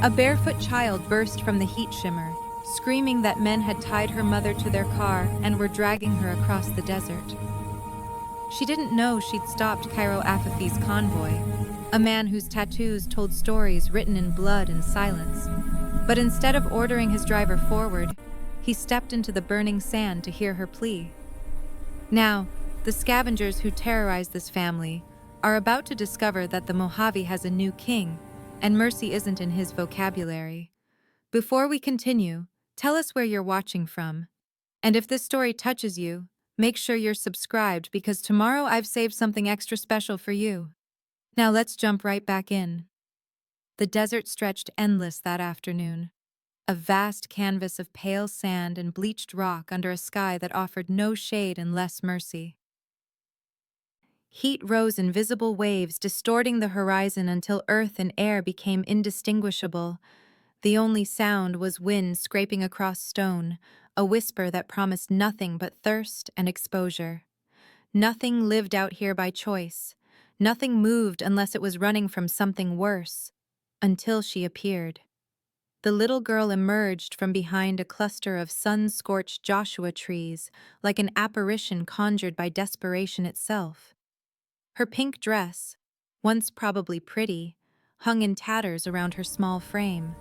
A barefoot child burst from the heat shimmer, screaming that men had tied her mother to their car and were dragging her across the desert. She didn't know she'd stopped Cairo Afifi's convoy, a man whose tattoos told stories written in blood and silence. But instead of ordering his driver forward, he stepped into the burning sand to hear her plea. Now, the scavengers who terrorize this family are about to discover that the Mojave has a new king, and mercy isn't in his vocabulary. Before we continue, tell us where you're watching from. And if this story touches you, make sure you're subscribed because tomorrow I've saved something extra special for you. Now let's jump right back in. The desert stretched endless that afternoon, a vast canvas of pale sand and bleached rock under a sky that offered no shade and less mercy. Heat rose in visible waves, distorting the horizon until earth and air became indistinguishable. The only sound was wind scraping across stone, a whisper that promised nothing but thirst and exposure. Nothing lived out here by choice. Nothing moved unless it was running from something worse. Until she appeared. The little girl emerged from behind a cluster of sun-scorched Joshua trees, like an apparition conjured by desperation itself. Her pink dress, once probably pretty, hung in tatters around her small frame.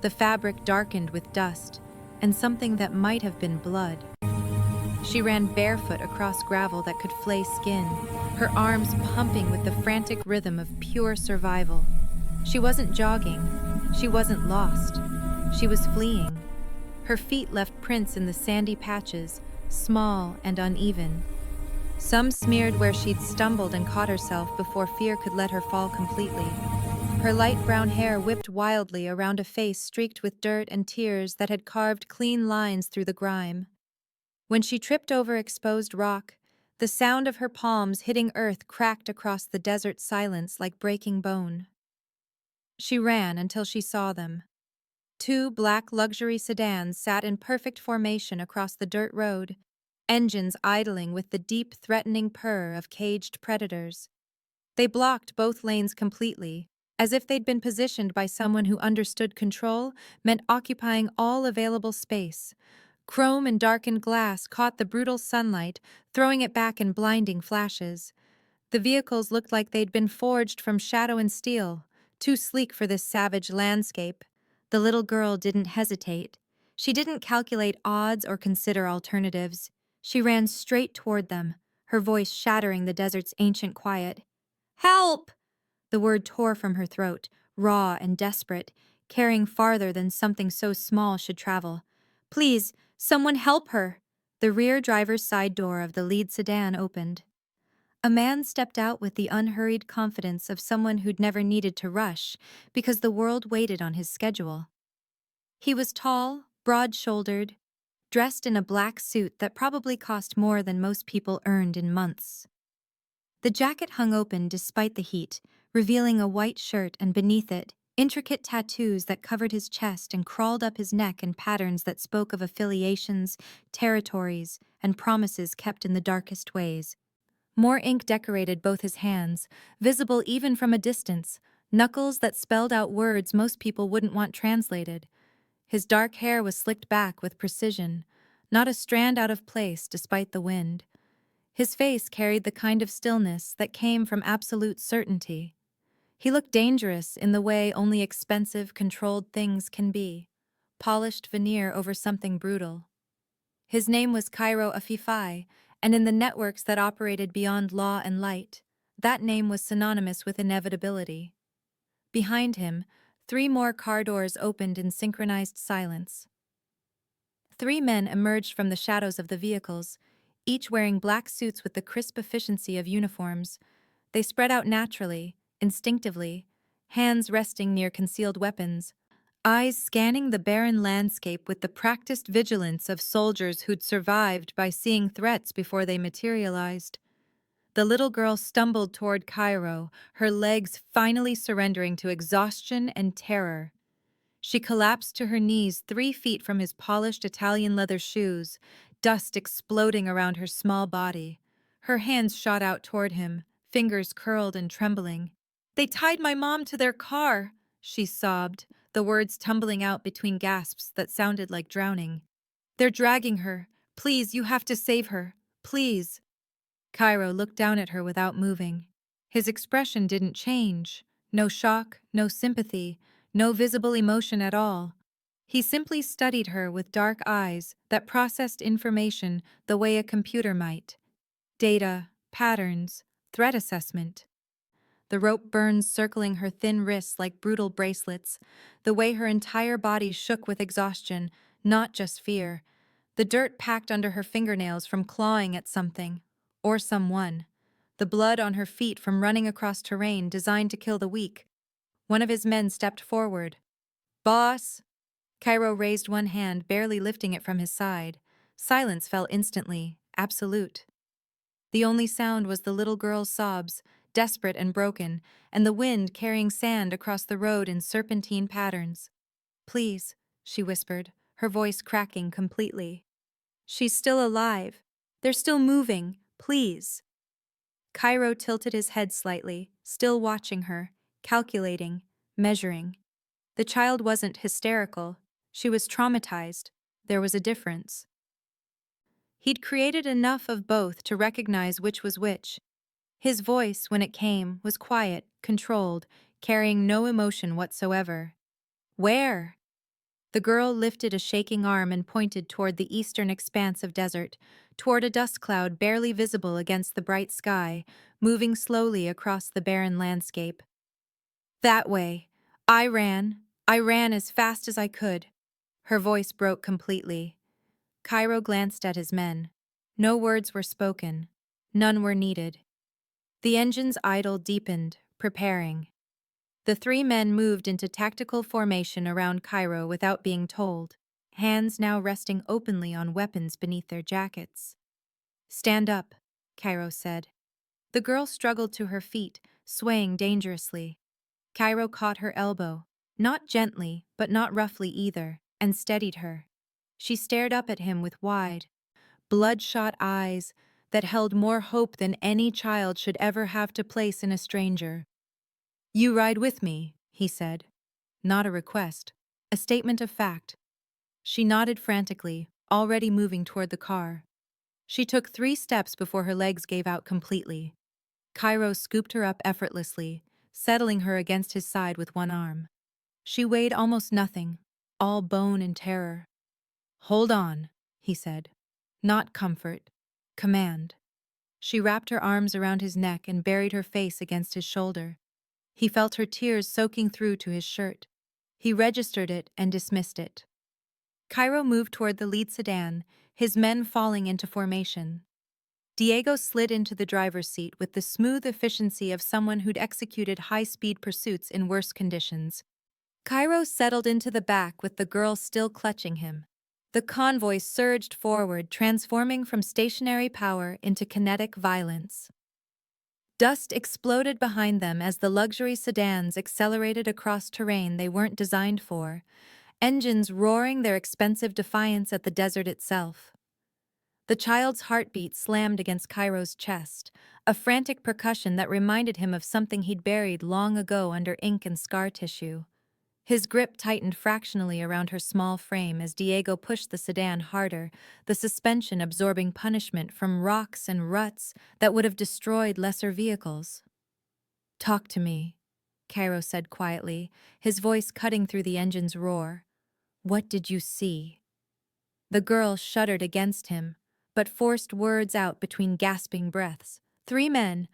The fabric darkened with dust and something that might have been blood. She ran barefoot across gravel that could flay skin, her arms pumping with the frantic rhythm of pure survival. She wasn't jogging. She wasn't lost. She was fleeing. Her feet left prints in the sandy patches, small and uneven. Some smeared where she'd stumbled and caught herself before fear could let her fall completely. Her light brown hair whipped wildly around a face streaked with dirt and tears that had carved clean lines through the grime. When she tripped over exposed rock, the sound of her palms hitting earth cracked across the desert silence like breaking bone. She ran until she saw them. Two black luxury sedans sat in perfect formation across the dirt road, engines idling with the deep, threatening purr of caged predators. They blocked both lanes completely, as if they'd been positioned by someone who understood control meant occupying all available space. Chrome and darkened glass caught the brutal sunlight, throwing it back in blinding flashes. The vehicles looked like they'd been forged from shadow and steel, too sleek for this savage landscape. The little girl didn't hesitate. She didn't calculate odds or consider alternatives. She ran straight toward them, her voice shattering the desert's ancient quiet. "Help!" The word tore from her throat, raw and desperate, carrying farther than something so small should travel. "Please, someone help her!" The rear driver's side door of the lead sedan opened. A man stepped out with the unhurried confidence of someone who'd never needed to rush because the world waited on his schedule. He was tall, broad-shouldered, dressed in a black suit that probably cost more than most people earned in months. The jacket hung open despite the heat, revealing a white shirt and beneath it, intricate tattoos that covered his chest and crawled up his neck in patterns that spoke of affiliations, territories, and promises kept in the darkest ways. More ink decorated both his hands, visible even from a distance, knuckles that spelled out words most people wouldn't want translated. His dark hair was slicked back with precision, not a strand out of place despite the wind. His face carried the kind of stillness that came from absolute certainty. He looked dangerous in the way only expensive, controlled things can be, polished veneer over something brutal. His name was Cairo Afifi, and in the networks that operated beyond law and light, that name was synonymous with inevitability. Behind him, 3 more car doors opened in synchronized silence. 3 men emerged from the shadows of the vehicles, each wearing black suits with the crisp efficiency of uniforms. They spread out naturally, instinctively, hands resting near concealed weapons, eyes scanning the barren landscape with the practiced vigilance of soldiers who'd survived by seeing threats before they materialized. The little girl stumbled toward Cairo, her legs finally surrendering to exhaustion and terror. She collapsed to her knees 3 feet from his polished Italian leather shoes, dust exploding around her small body. Her hands shot out toward him, fingers curled and trembling. "They tied my mom to their car," she sobbed, the words tumbling out between gasps that sounded like drowning. "They're dragging her. Please, you have to save her. Please." Cairo looked down at her without moving. His expression didn't change. No shock, no sympathy, no visible emotion at all. He simply studied her with dark eyes that processed information the way a computer might. Data, patterns, threat assessment. The rope burns circling her thin wrists like brutal bracelets, the way her entire body shook with exhaustion, not just fear. The dirt packed under her fingernails from clawing at something, or someone. The blood on her feet from running across terrain designed to kill the weak. One of his men stepped forward. "Boss!" Cairo raised one hand, barely lifting it from his side. Silence fell instantly, absolute. The only sound was the little girl's sobs, desperate and broken, and the wind carrying sand across the road in serpentine patterns. "Please," she whispered, her voice cracking completely. "She's still alive. They're still moving. Please." Cairo tilted his head slightly, still watching her, calculating, measuring. The child wasn't hysterical. She was traumatized. There was a difference. He'd created enough of both to recognize which was which. His voice, when it came, was quiet, controlled, carrying no emotion whatsoever. "Where?" The girl lifted a shaking arm and pointed toward the eastern expanse of desert, toward a dust cloud barely visible against the bright sky, moving slowly across the barren landscape. "That way. I ran. I ran as fast as I could." Her voice broke completely. Cairo glanced at his men. No words were spoken. None were needed. The engine's idle deepened, preparing. The three men moved into tactical formation around Cairo without being told, hands now resting openly on weapons beneath their jackets. "Stand up," Cairo said. The girl struggled to her feet, swaying dangerously. Cairo caught her elbow, not gently, but not roughly either, and steadied her. She stared up at him with wide, bloodshot eyes that held more hope than any child should ever have to place in a stranger. "You ride with me," he said. Not a request, a statement of fact. She nodded frantically, already moving toward the car. She took 3 steps before her legs gave out completely. Cairo scooped her up effortlessly, settling her against his side with one arm. She weighed almost nothing, all bone and terror. "Hold on," he said. Not comfort, command. She wrapped her arms around his neck and buried her face against his shoulder. He felt her tears soaking through to his shirt. He registered it and dismissed it. Cairo moved toward the lead sedan, his men falling into formation. Diego slid into the driver's seat with the smooth efficiency of someone who'd executed high-speed pursuits in worse conditions. Cairo settled into the back with the girl still clutching him. The convoy surged forward, transforming from stationary power into kinetic violence. Dust exploded behind them as the luxury sedans accelerated across terrain they weren't designed for, engines roaring their expensive defiance at the desert itself. The child's heartbeat slammed against Cairo's chest, a frantic percussion that reminded him of something he'd buried long ago under ink and scar tissue. His grip tightened fractionally around her small frame as Diego pushed the sedan harder, the suspension absorbing punishment from rocks and ruts that would have destroyed lesser vehicles. "Talk to me," Cairo said quietly, his voice cutting through the engine's roar. "What did you see?" The girl shuddered against him, but forced words out between gasping breaths. "3 men.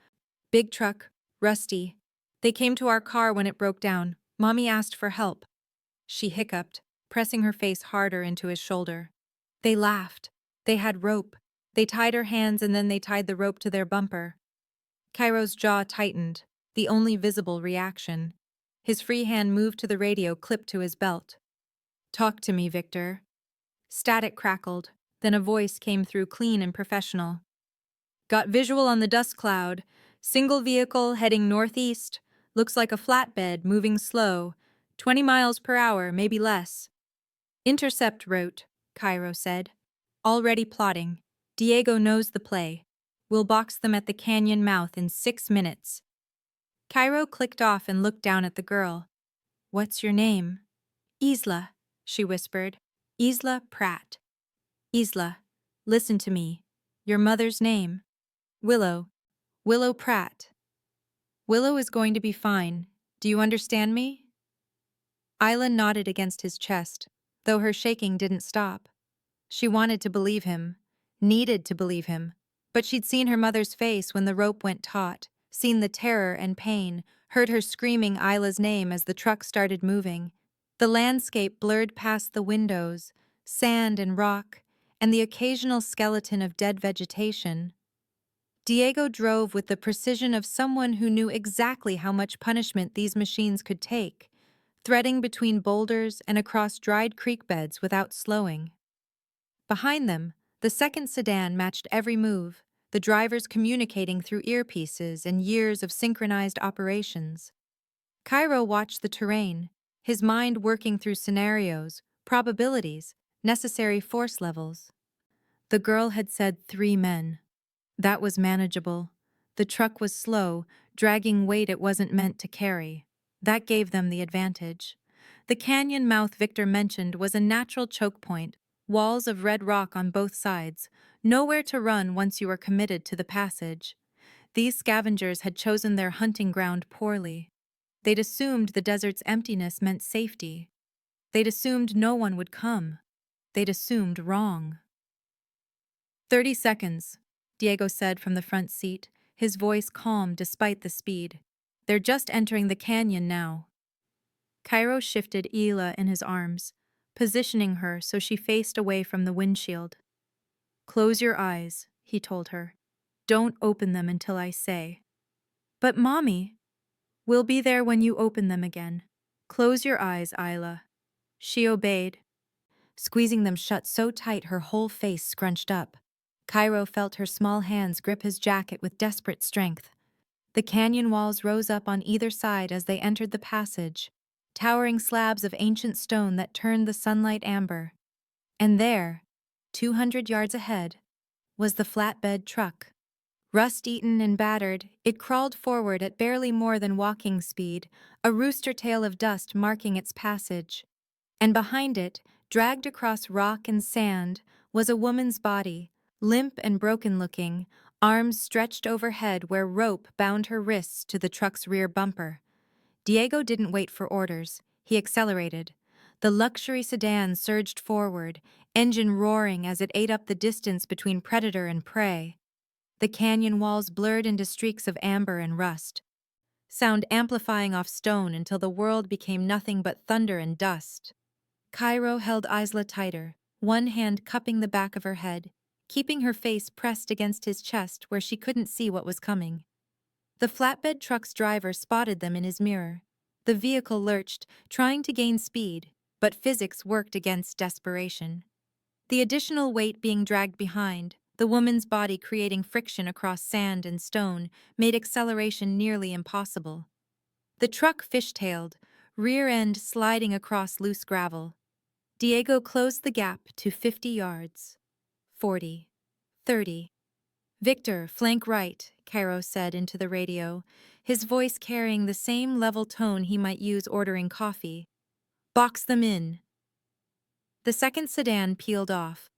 Big truck. Rusty. They came to our car when it broke down. Mommy asked for help." She hiccuped, pressing her face harder into his shoulder. "They laughed. They had rope. They tied her hands and then they tied the rope to their bumper." Cairo's jaw tightened, the only visible reaction. His free hand moved to the radio clipped to his belt. "Talk to me, Victor." Static crackled, then a voice came through clean and professional. "Got visual on the dust cloud. Single vehicle heading northeast. Looks like a flatbed moving slow. 20 miles per hour, maybe less." "Intercept route," Cairo said. "Already plotting. Diego knows the play. We'll box them at the canyon mouth in 6 minutes." Cairo clicked off and looked down at the girl. "What's your name?" Isla, she whispered. Isla Pratt. Isla, listen to me. Your mother's name. Willow. Willow Pratt. Willow is going to be fine. Do you understand me? Isla nodded against his chest, though her shaking didn't stop. She wanted to believe him, needed to believe him, but she'd seen her mother's face when the rope went taut, seen the terror and pain, heard her screaming Isla's name as the truck started moving. The landscape blurred past the windows, sand and rock, and the occasional skeleton of dead vegetation. Diego drove with the precision of someone who knew exactly how much punishment these machines could take, threading between boulders and across dried creek beds without slowing. Behind them, the second sedan matched every move, the drivers communicating through earpieces and years of synchronized operations. Cairo watched the terrain, his mind working through scenarios, probabilities, necessary force levels. The girl had said 3 men. That was manageable. The truck was slow, dragging weight it wasn't meant to carry. That gave them the advantage. The canyon mouth Victor mentioned was a natural choke point, walls of red rock on both sides, nowhere to run once you were committed to the passage. These scavengers had chosen their hunting ground poorly. They'd assumed the desert's emptiness meant safety. They'd assumed no one would come. They'd assumed wrong. 30 seconds, Diego said from the front seat, his voice calm despite the speed. They're just entering the canyon now. Cairo shifted Ela in his arms, positioning her so she faced away from the windshield. Close your eyes, he told her. Don't open them until I say. But Mommy, we'll be there when you open them again. Close your eyes, Isla. She obeyed, squeezing them shut so tight her whole face scrunched up. Cairo felt her small hands grip his jacket with desperate strength. The canyon walls rose up on either side as they entered the passage, towering slabs of ancient stone that turned the sunlight amber. And there, 200 yards ahead, was the flatbed truck. Rust-eaten and battered, it crawled forward at barely more than walking speed, a rooster tail of dust marking its passage. And behind it, dragged across rock and sand, was a woman's body, limp and broken-looking, arms stretched overhead where rope bound her wrists to the truck's rear bumper. Diego didn't wait for orders. He accelerated. The luxury sedan surged forward, engine roaring as it ate up the distance between predator and prey. The canyon walls blurred into streaks of amber and rust, sound amplifying off stone until the world became nothing but thunder and dust. Cairo held Isla tighter, one hand cupping the back of her head, keeping her face pressed against his chest where she couldn't see what was coming. The flatbed truck's driver spotted them in his mirror. The vehicle lurched, trying to gain speed, but physics worked against desperation. The additional weight being dragged behind, the woman's body creating friction across sand and stone, made acceleration nearly impossible. The truck fishtailed, rear end sliding across loose gravel. Diego closed the gap to 50 yards. 40. 30. Victor, flank right, Cairo said into the radio, his voice carrying the same level tone he might use ordering coffee. Box them in. The second sedan peeled off,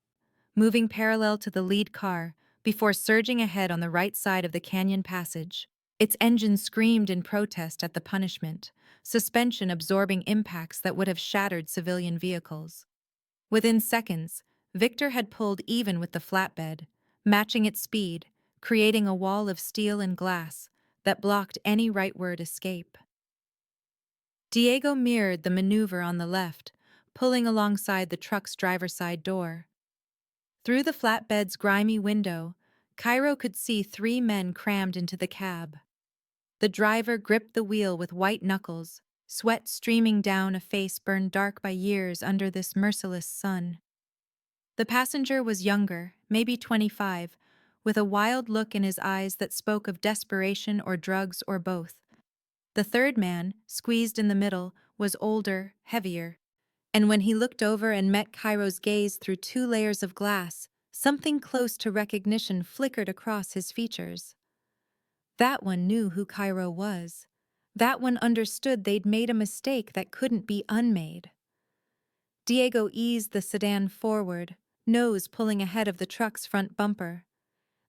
moving parallel to the lead car, before surging ahead on the right side of the canyon passage. Its engine screamed in protest at the punishment, suspension absorbing impacts that would have shattered civilian vehicles. Within seconds, Victor had pulled even with the flatbed, matching its speed, creating a wall of steel and glass that blocked any rightward escape. Diego mirrored the maneuver on the left, pulling alongside the truck's driver's side door. Through the flatbed's grimy window, Cairo could see 3 men crammed into the cab. The driver gripped the wheel with white knuckles, sweat streaming down a face burned dark by years under this merciless sun. The passenger was younger, maybe 25, with a wild look in his eyes that spoke of desperation or drugs or both. The third man, squeezed in the middle, was older, heavier. And when he looked over and met Cairo's gaze through 2 layers of glass, something close to recognition flickered across his features. That one knew who Cairo was. That one understood they'd made a mistake that couldn't be unmade. Diego eased the sedan forward, nose pulling ahead of the truck's front bumper.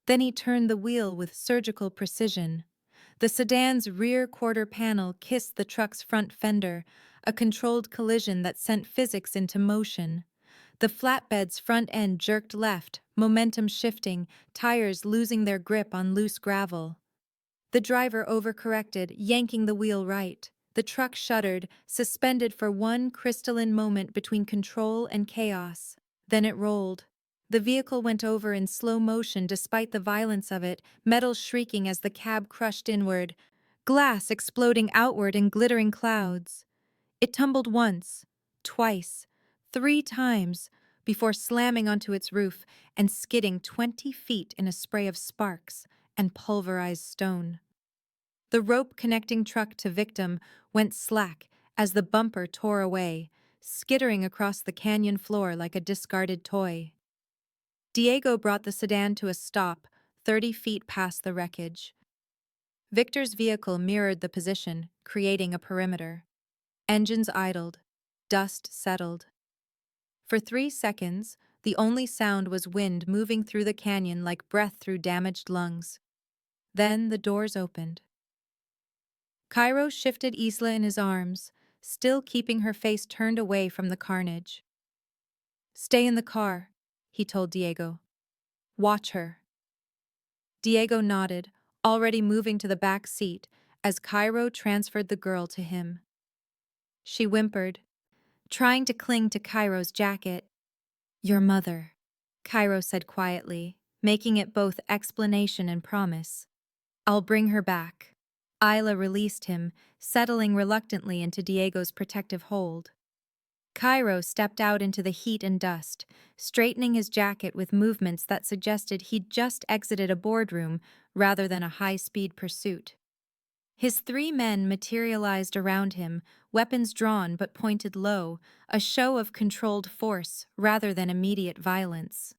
Then he turned the wheel with surgical precision. The sedan's rear quarter panel kissed the truck's front fender, a controlled collision that sent physics into motion. The flatbed's front end jerked left, momentum shifting, tires losing their grip on loose gravel. The driver overcorrected, yanking the wheel right. The truck shuddered, suspended for one crystalline moment between control and chaos. Then it rolled. The vehicle went over in slow motion despite the violence of it, metal shrieking as the cab crushed inward, glass exploding outward in glittering clouds. It tumbled once, twice, 3 times, before slamming onto its roof and skidding 20 feet in a spray of sparks and pulverized stone. The rope connecting truck to victim went slack as the bumper tore away, skittering across the canyon floor like a discarded toy. Diego brought the sedan to a stop, 30 feet past the wreckage. Victor's vehicle mirrored the position, creating a perimeter. Engines idled. Dust settled. For 3 seconds, the only sound was wind moving through the canyon like breath through damaged lungs. Then the doors opened. Cairo shifted Isla in his arms, still keeping her face turned away from the carnage. "Stay in the car," he told Diego. "Watch her." Diego nodded, already moving to the back seat as Cairo transferred the girl to him. She whimpered, trying to cling to Cairo's jacket. "Your mother," Cairo said quietly, making it both explanation and promise. "I'll bring her back." Isla released him, settling reluctantly into Diego's protective hold. Cairo stepped out into the heat and dust, straightening his jacket with movements that suggested he'd just exited a boardroom rather than a high-speed pursuit. His 3 men materialized around him, weapons drawn but pointed low, a show of controlled force rather than immediate violence.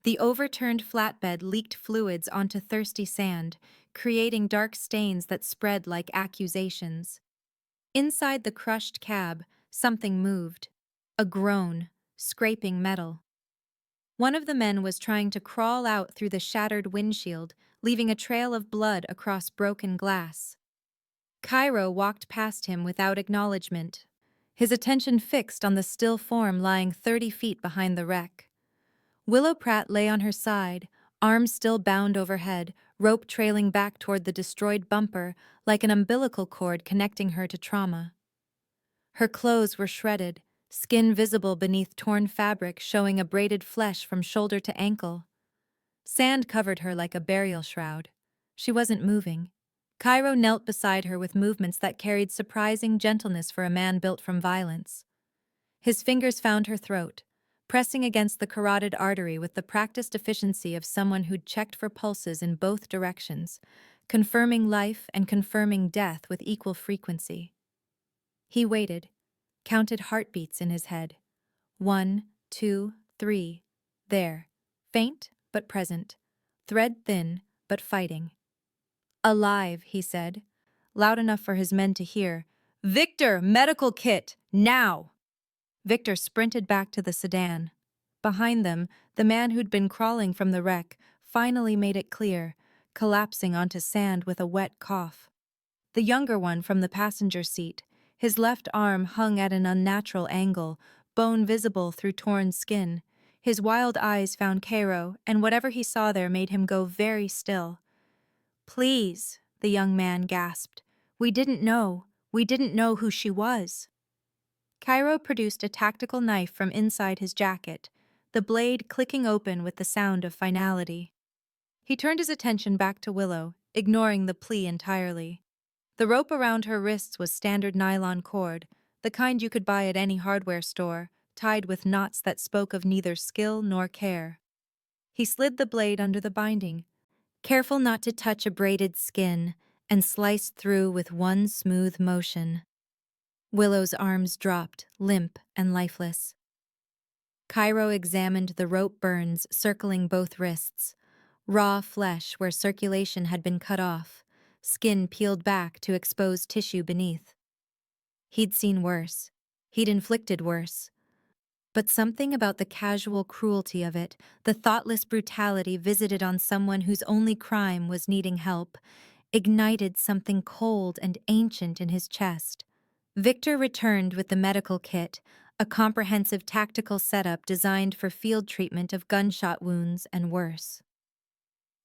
The overturned flatbed leaked fluids onto thirsty sand, creating dark stains that spread like accusations. Inside the crushed cab, something moved. A groan, scraping metal. One of the men was trying to crawl out through the shattered windshield, leaving a trail of blood across broken glass. Cairo walked past him without acknowledgement, his attention fixed on the still form lying 30 feet behind the wreck. Willow Pratt lay on her side, arms still bound overhead, rope trailing back toward the destroyed bumper like an umbilical cord connecting her to trauma. Her clothes were shredded, skin visible beneath torn fabric showing abraded flesh from shoulder to ankle. Sand covered her like a burial shroud. She wasn't moving. Cairo knelt beside her with movements that carried surprising gentleness for a man built from violence. His fingers found her throat, pressing against the carotid artery with the practiced efficiency of someone who'd checked for pulses in both directions, confirming life and confirming death with equal frequency. He waited, counted heartbeats in his head. 1, 2, 3. There. Faint, but present. Thread thin, but fighting. "Alive," he said, loud enough for his men to hear. "Victor, medical kit, now!" Victor sprinted back to the sedan. Behind them, the man who'd been crawling from the wreck finally made it clear, collapsing onto sand with a wet cough. The younger one from the passenger seat, his left arm hung at an unnatural angle, bone visible through torn skin. His wild eyes found Cairo, and whatever he saw there made him go very still. "Please," the young man gasped. We didn't know who she was." Cairo produced a tactical knife from inside his jacket, the blade clicking open with the sound of finality. He turned his attention back to Willow, ignoring the plea entirely. The rope around her wrists was standard nylon cord, the kind you could buy at any hardware store, tied with knots that spoke of neither skill nor care. He slid the blade under the binding, careful not to touch abraded skin, and sliced through with one smooth motion. Willow's arms dropped, limp and lifeless. Cairo examined the rope burns circling both wrists, raw flesh where circulation had been cut off, skin peeled back to expose tissue beneath. He'd seen worse. He'd inflicted worse. But something about the casual cruelty of it, the thoughtless brutality visited on someone whose only crime was needing help, ignited something cold and ancient in his chest. Victor returned with the medical kit, a comprehensive tactical setup designed for field treatment of gunshot wounds and worse.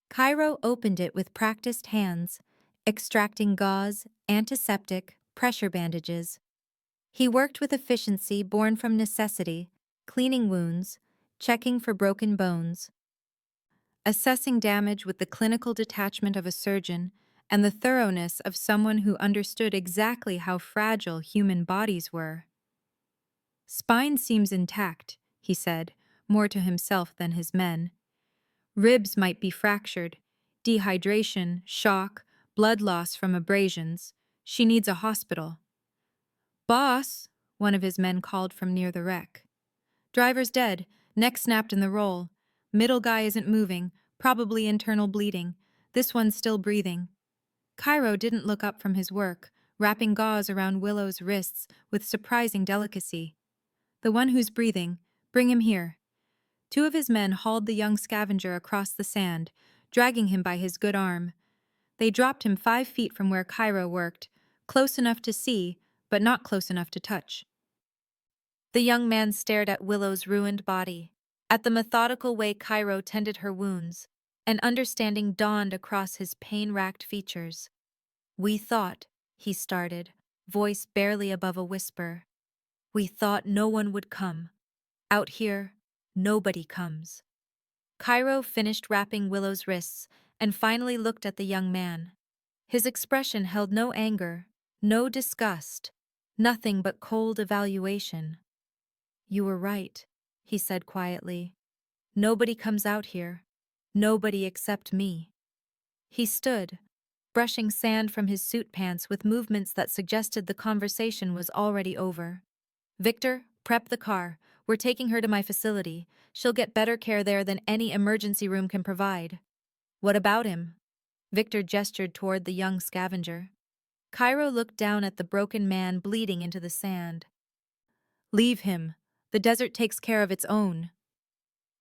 Cairo opened it with practiced hands, extracting gauze, antiseptic, pressure bandages. He worked with efficiency born from necessity, cleaning wounds, checking for broken bones, assessing damage with the clinical detachment of a surgeon and the thoroughness of someone who understood exactly how fragile human bodies were. "Spine seems intact," he said, more to himself than his men. "Ribs might be fractured. Dehydration, shock, blood loss from abrasions. She needs a hospital." "Boss," one of his men called from near the wreck. "Driver's dead, neck snapped in the roll. Middle guy isn't moving, probably internal bleeding. This one's still breathing." Cairo didn't look up from his work, wrapping gauze around Willow's wrists with surprising delicacy. "The one who's breathing, bring him here." Two of his men hauled the young scavenger across the sand, dragging him by his good arm. They dropped him 5 feet from where Cairo worked, close enough to see, but not close enough to touch. The young man stared at Willow's ruined body, at the methodical way Cairo tended her wounds. An understanding dawned across his pain-racked features. "We thought," he started, voice barely above a whisper, "we thought no one would come. Out here, nobody comes." Cairo finished wrapping Willow's wrists and finally looked at the young man. His expression held no anger, no disgust, nothing but cold evaluation. "You were right," he said quietly. "Nobody comes out here. Nobody except me." He stood, brushing sand from his suit pants with movements that suggested the conversation was already over. "Victor, prep the car. We're taking her to my facility. She'll get better care there than any emergency room can provide." "What about him?" Victor gestured toward the young scavenger. Cairo looked down at the broken man bleeding into the sand. "Leave him. The desert takes care of its own."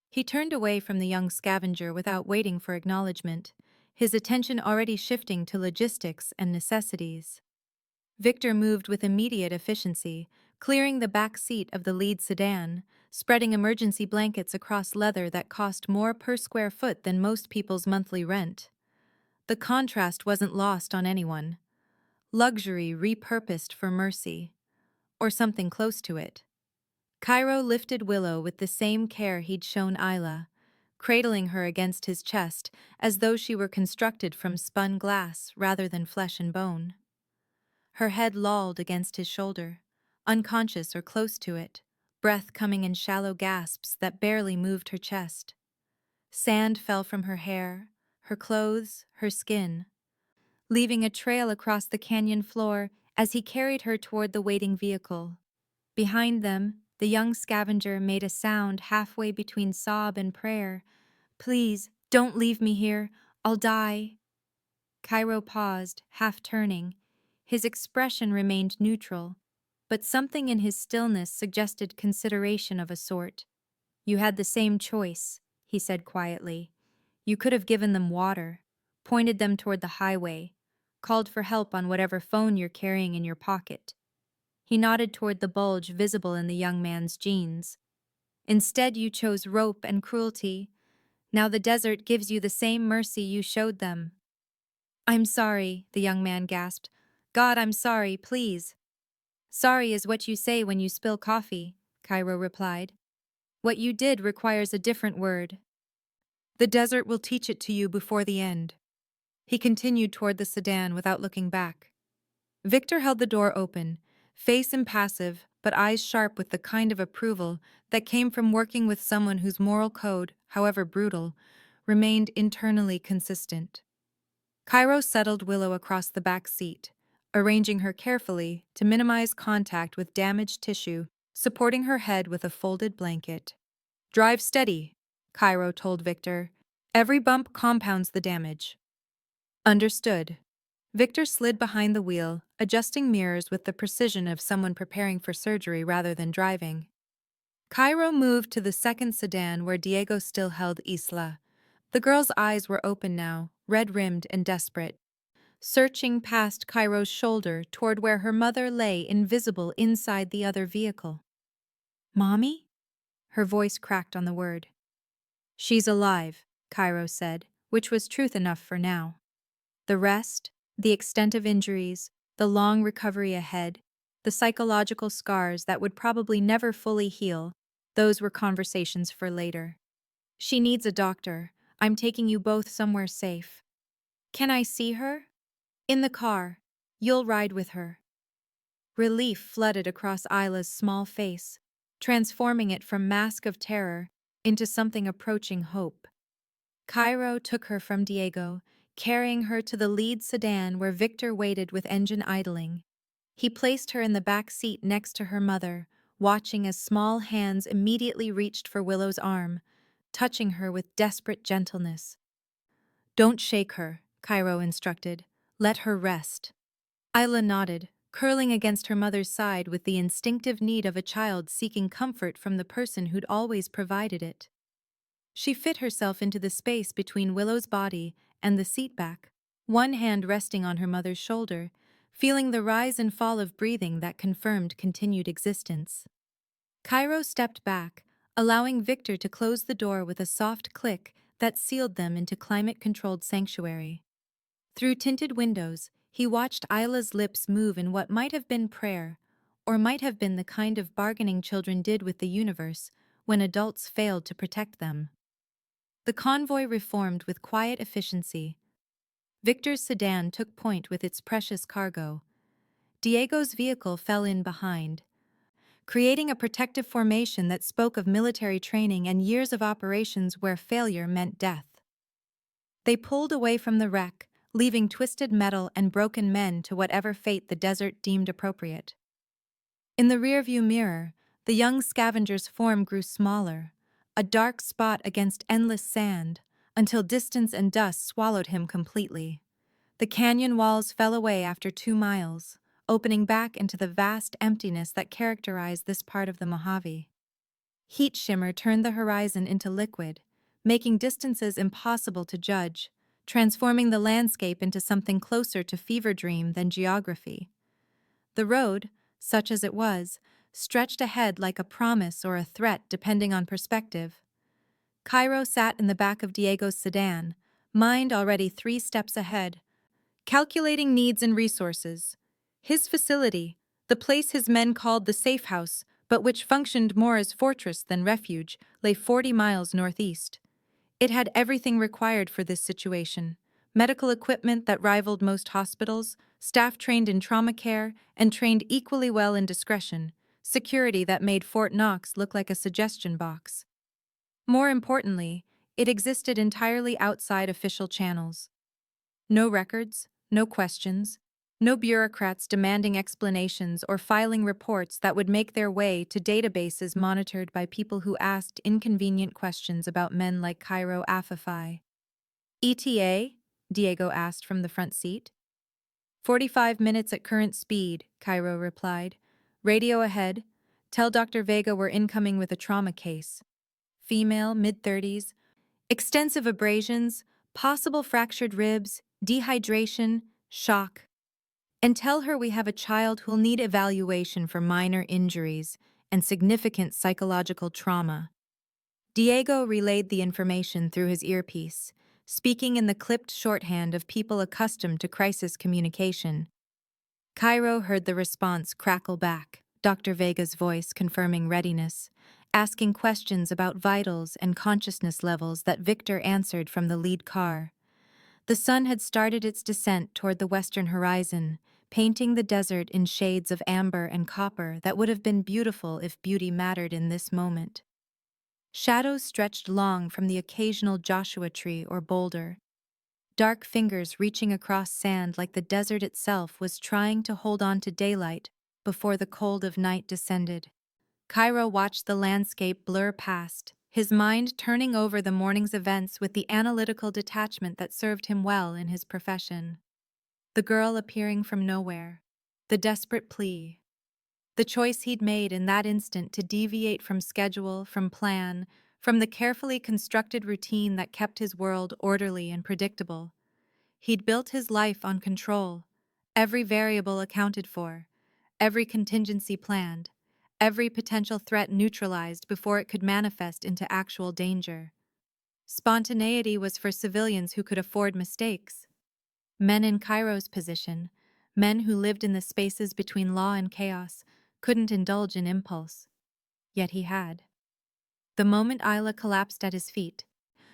He turned away from the young scavenger without waiting for acknowledgement, his attention already shifting to logistics and necessities. Victor moved with immediate efficiency, clearing the back seat of the lead sedan, spreading emergency blankets across leather that cost more per square foot than most people's monthly rent. The contrast wasn't lost on anyone. Luxury repurposed for mercy, or something close to it. Cairo lifted Willow with the same care he'd shown Isla, cradling her against his chest as though she were constructed from spun glass rather than flesh and bone. Her head lolled against his shoulder, unconscious or close to it, breath coming in shallow gasps that barely moved her chest. Sand fell from her hair, her clothes, her skin, leaving a trail across the canyon floor as he carried her toward the waiting vehicle. Behind them, the young scavenger made a sound halfway between sob and prayer. "Please, don't leave me here. I'll die." Cairo paused, half turning. His expression remained neutral, but something in his stillness suggested consideration of a sort. "You had the same choice," he said quietly. "You could have given them water, pointed them toward the highway, called for help on whatever phone you're carrying in your pocket." He nodded toward the bulge visible in the young man's jeans. "Instead, you chose rope and cruelty. Now the desert gives you the same mercy you showed them." "I'm sorry," the young man gasped. "God, I'm sorry, please." "Sorry is what you say when you spill coffee," Cairo replied. "What you did requires a different word. The desert will teach it to you before the end." He continued toward the sedan without looking back. Victor held the door open, face impassive but eyes sharp with the kind of approval that came from working with someone whose moral code, however brutal, remained internally consistent. Cairo settled Willow across the back seat, arranging her carefully to minimize contact with damaged tissue, supporting her head with a folded blanket. "Drive steady," Cairo told Victor. "Every bump compounds the damage." "Understood." Victor slid behind the wheel, adjusting mirrors with the precision of someone preparing for surgery rather than driving. Cairo moved to the second sedan where Diego still held Isla. The girl's eyes were open now, red-rimmed and desperate, searching past Cairo's shoulder toward where her mother lay invisible inside the other vehicle. "Mommy?" Her voice cracked on the word. "She's alive," Cairo said, which was truth enough for now. The rest, the extent of injuries, the long recovery ahead, the psychological scars that would probably never fully heal, those were conversations for later. "She needs a doctor. I'm taking you both somewhere safe." "Can I see her?" "In the car. You'll ride with her." Relief flooded across Isla's small face, transforming it from mask of terror into something approaching hope. Cairo took her from Diego, carrying her to the lead sedan where Victor waited with engine idling. He placed her in the back seat next to her mother, watching as small hands immediately reached for Willow's arm, touching her with desperate gentleness. "Don't shake her," Cairo instructed. "Let her rest." Isla nodded, curling against her mother's side with the instinctive need of a child seeking comfort from the person who'd always provided it. She fit herself into the space between Willow's body and the seat back, one hand resting on her mother's shoulder, feeling the rise and fall of breathing that confirmed continued existence. Cairo stepped back, allowing Victor to close the door with a soft click that sealed them into climate-controlled sanctuary. Through tinted windows, he watched Isla's lips move in what might have been prayer, or might have been the kind of bargaining children did with the universe when adults failed to protect them. The convoy reformed with quiet efficiency. Victor's sedan took point with its precious cargo. Diego's vehicle fell in behind, creating a protective formation that spoke of military training and years of operations where failure meant death. They pulled away from the wreck, leaving twisted metal and broken men to whatever fate the desert deemed appropriate. In the rearview mirror, the young scavenger's form grew smaller, a dark spot against endless sand, until distance and dust swallowed him completely. The canyon walls fell away after 2 miles, opening back into the vast emptiness that characterized this part of the Mojave. Heat shimmer turned the horizon into liquid, making distances impossible to judge, transforming the landscape into something closer to fever dream than geography. The road, such as it was, stretched ahead like a promise or a threat depending on perspective. Cairo sat in the back of Diego's sedan, mind already 3 steps ahead, calculating needs and resources. His facility, the place his men called the safe house, but which functioned more as fortress than refuge, lay 40 miles northeast. It had everything required for this situation: medical equipment that rivaled most hospitals, staff trained in trauma care and trained equally well in discretion, security that made Fort Knox look like a suggestion box. More importantly, it existed entirely outside official channels. No records, no questions, no bureaucrats demanding explanations or filing reports that would make their way to databases monitored by people who asked inconvenient questions about men like Cairo Afifai. "ETA?" Diego asked from the front seat. 45 minutes at current speed," Cairo replied. "Radio ahead. Tell Dr. Vega we're incoming with a trauma case. Female, mid-30s, extensive abrasions, possible fractured ribs, dehydration, shock. And tell her we have a child who'll need evaluation for minor injuries and significant psychological trauma." Diego relayed the information through his earpiece, speaking in the clipped shorthand of people accustomed to crisis communication. Cairo heard the response crackle back, Dr. Vega's voice confirming readiness, asking questions about vitals and consciousness levels that Victor answered from the lead car. The sun had started its descent toward the western horizon, painting the desert in shades of amber and copper that would have been beautiful if beauty mattered in this moment. Shadows stretched long from the occasional Joshua tree or boulder, dark fingers reaching across sand like the desert itself was trying to hold on to daylight before the cold of night descended. Cairo watched the landscape blur past, his mind turning over the morning's events with the analytical detachment that served him well in his profession. The girl appearing from nowhere, the desperate plea. The choice he'd made in that instant to deviate from schedule, from plan, from the carefully constructed routine that kept his world orderly and predictable. He'd built his life on control, every variable accounted for, every contingency planned, every potential threat neutralized before it could manifest into actual danger. Spontaneity was for civilians who could afford mistakes. Men in Cairo's position, men who lived in the spaces between law and chaos, couldn't indulge in impulse. Yet he had. The moment Isla collapsed at his feet,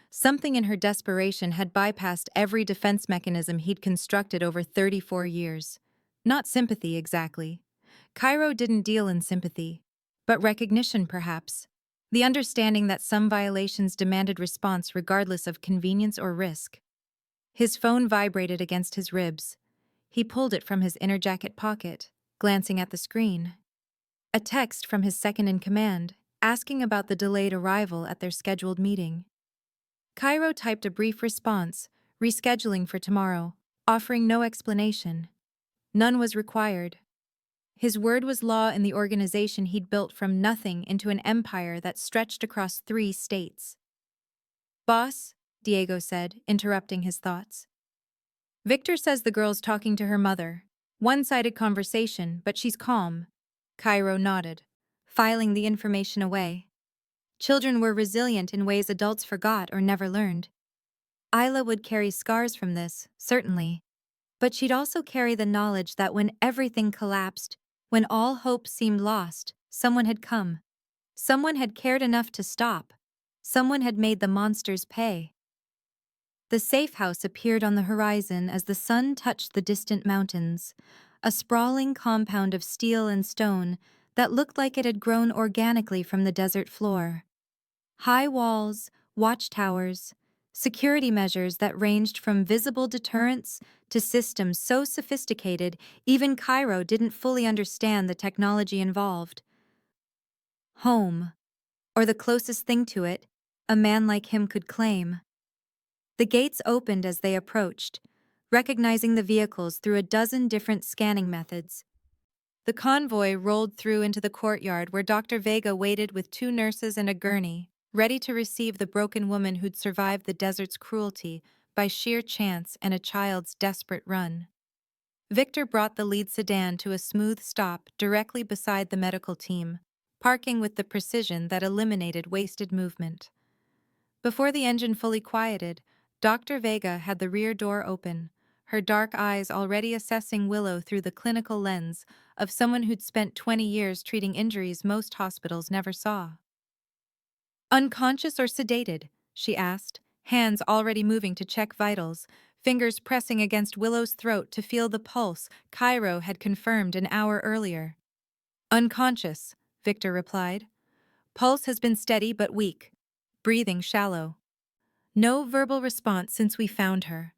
something in her desperation had bypassed every defense mechanism he'd constructed over 34 years. Not sympathy, exactly. Cairo didn't deal in sympathy, but recognition, perhaps. The understanding that some violations demanded response regardless of convenience or risk. His phone vibrated against his ribs. He pulled it from his inner jacket pocket, glancing at the screen. A text from his second-in-command, asking about the delayed arrival at their scheduled meeting. Cairo typed a brief response, rescheduling for tomorrow, offering no explanation. None was required. His word was law in the organization he'd built from nothing into an empire that stretched across 3 states. "Boss," Diego said, interrupting his thoughts. "Victor says the girl's talking to her mother. One-sided conversation, but she's calm." Cairo nodded, filing the information away. Children were resilient in ways adults forgot or never learned. Isla would carry scars from this, certainly. But she'd also carry the knowledge that when everything collapsed, when all hope seemed lost, someone had come. Someone had cared enough to stop. Someone had made the monsters pay. The safe house appeared on the horizon as the sun touched the distant mountains, a sprawling compound of steel and stone that looked like it had grown organically from the desert floor. High walls, watchtowers, security measures that ranged from visible deterrents to systems so sophisticated even Cairo didn't fully understand the technology involved. Home, or the closest thing to it, a man like him could claim. The gates opened as they approached, recognizing the vehicles through a dozen different scanning methods. The convoy rolled through into the courtyard where Dr. Vega waited with 2 nurses and a gurney, ready to receive the broken woman who'd survived the desert's cruelty by sheer chance and a child's desperate run. Victor brought the lead sedan to a smooth stop directly beside the medical team, parking with the precision that eliminated wasted movement. Before the engine fully quieted, Dr. Vega had the rear door open, her dark eyes already assessing Willow through the clinical lens of someone who'd spent 20 years treating injuries most hospitals never saw. "Unconscious or sedated?" she asked, hands already moving to check vitals, fingers pressing against Willow's throat to feel the pulse Cairo had confirmed an hour earlier. "Unconscious," Victor replied. "Pulse has been steady but weak. Breathing shallow. No verbal response since we found her."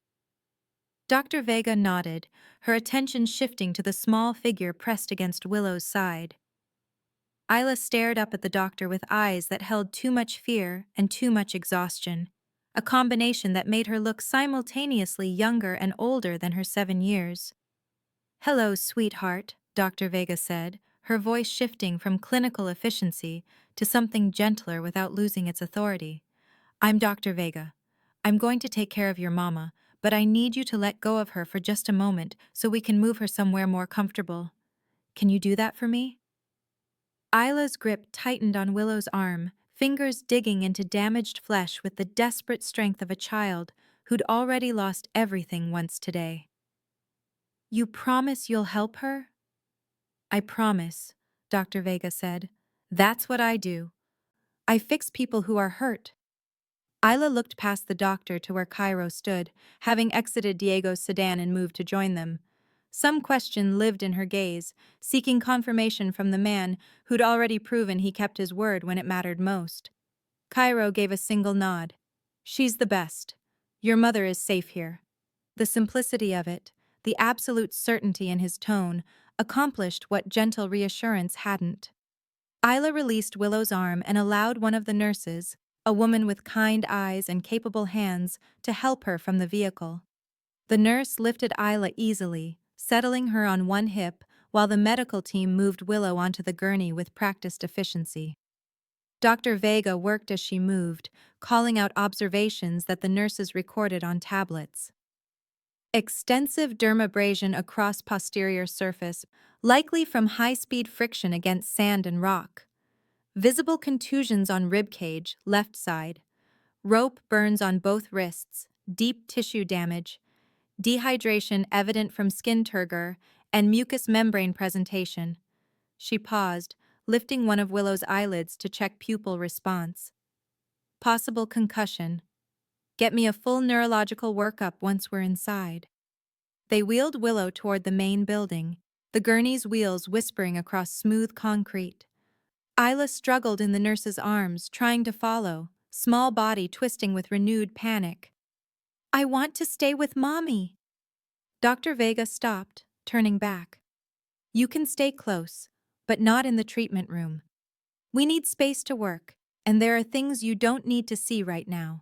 Dr. Vega nodded, her attention shifting to the small figure pressed against Willow's side. Isla stared up at the doctor with eyes that held too much fear and too much exhaustion, a combination that made her look simultaneously younger and older than her 7 years. "Hello, sweetheart," Dr. Vega said, her voice shifting from clinical efficiency to something gentler without losing its authority. "I'm Dr. Vega. I'm going to take care of your mama, but I need you to let go of her for just a moment so we can move her somewhere more comfortable. Can you do that for me?" Isla's grip tightened on Willow's arm, fingers digging into damaged flesh with the desperate strength of a child who'd already lost everything once today. "You promise you'll help her?" "I promise," Dr. Vega said. "That's what I do. I fix people who are hurt." Isla looked past the doctor to where Cairo stood, having exited Diego's sedan and moved to join them. Some question lived in her gaze, seeking confirmation from the man who'd already proven he kept his word when it mattered most. Cairo gave a single nod. "She's the best. Your mother is safe here." The simplicity of it, the absolute certainty in his tone, accomplished what gentle reassurance hadn't. Isla released Willow's arm and allowed one of the nurses, a woman with kind eyes and capable hands, to help her from the vehicle. The nurse lifted Isla easily, settling her on one hip while the medical team moved Willow onto the gurney with practiced efficiency. Dr. Vega worked as she moved, calling out observations that the nurses recorded on tablets. Extensive dermabrasion across posterior surface, likely from high-speed friction against sand and rock. Visible contusions on ribcage, left side. Rope burns on both wrists, deep tissue damage. Dehydration evident from skin turgor, and mucous membrane presentation. She paused, lifting one of Willow's eyelids to check pupil response. Possible concussion. Get me a full neurological workup once we're inside. They wheeled Willow toward the main building, the gurney's wheels whispering across smooth concrete. Isla struggled in the nurse's arms, trying to follow, small body twisting with renewed panic. I want to stay with Mommy. Dr. Vega stopped, turning back. You can stay close, but not in the treatment room. We need space to work, and there are things you don't need to see right now.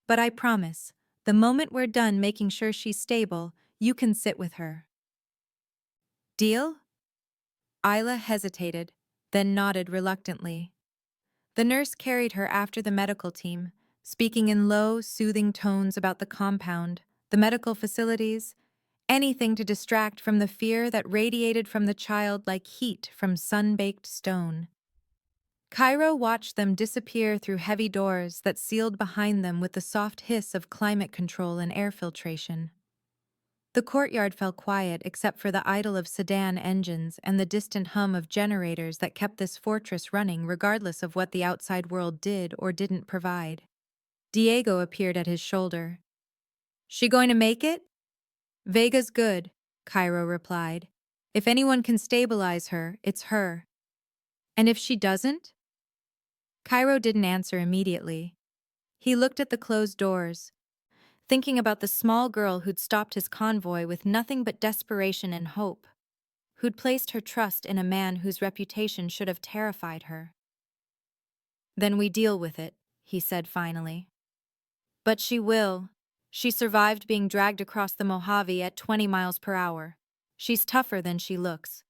But I promise, the moment we're done making sure she's stable, you can sit with her. Deal? Isla hesitated, then nodded reluctantly. The nurse carried her after the medical team, speaking in low, soothing tones about the compound, the medical facilities, anything to distract from the fear that radiated from the child like heat from sun-baked stone. Cairo watched them disappear through heavy doors that sealed behind them with the soft hiss of climate control and air filtration. The courtyard fell quiet except for the idle of sedan engines and the distant hum of generators that kept this fortress running regardless of what the outside world did or didn't provide. Diego appeared at his shoulder. She going to make it? Vega's good, Cairo replied. If anyone can stabilize her, it's her. And if she doesn't? Cairo didn't answer immediately. He looked at the closed doors, thinking about the small girl who'd stopped his convoy with nothing but desperation and hope, who'd placed her trust in a man whose reputation should have terrified her. Then we deal with it, he said finally. But she will. She survived being dragged across the Mojave at 20 miles per hour. She's tougher than she looks.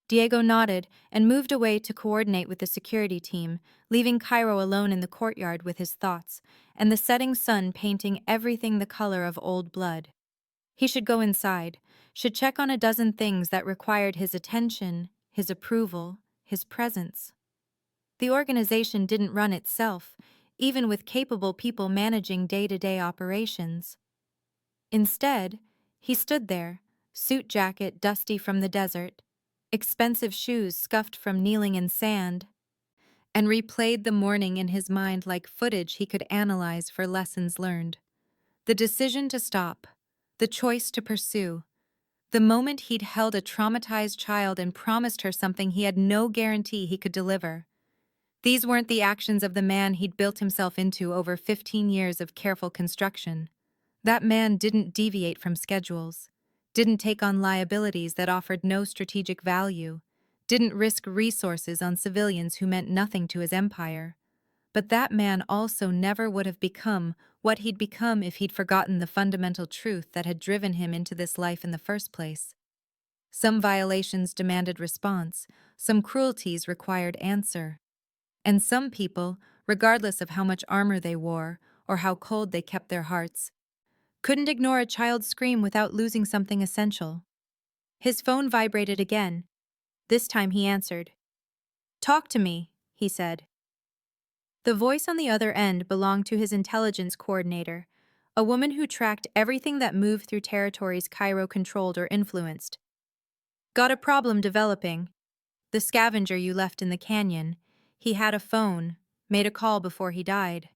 Diego nodded and moved away to coordinate with the security team, leaving Cairo alone in the courtyard with his thoughts, and the setting sun painting everything the color of old blood. He should go inside, should check on a dozen things that required his attention, his approval, his presence. The organization didn't run itself, even with capable people managing day-to-day operations. Instead, he stood there, suit jacket dusty from the desert, expensive shoes scuffed from kneeling in sand, and replayed the morning in his mind like footage he could analyze for lessons learned. The decision to stop, the choice to pursue, the moment he'd held a traumatized child and promised her something he had no guarantee he could deliver. These weren't the actions of the man he'd built himself into over 15 years of careful construction. That man didn't deviate from schedules, didn't take on liabilities that offered no strategic value, didn't risk resources on civilians who meant nothing to his empire. But that man also never would have become what he'd become if he'd forgotten the fundamental truth that had driven him into this life in the first place. Some violations demanded response, some cruelties required answer. And some people, regardless of how much armor they wore or how cold they kept their hearts, couldn't ignore a child's scream without losing something essential. His phone vibrated again. This time he answered. "Talk to me," he said. The voice on the other end belonged to his intelligence coordinator, a woman who tracked everything that moved through territories Cairo controlled or influenced. "Got a problem developing. The scavenger you left in the canyon. He had a phone, made a call before he died."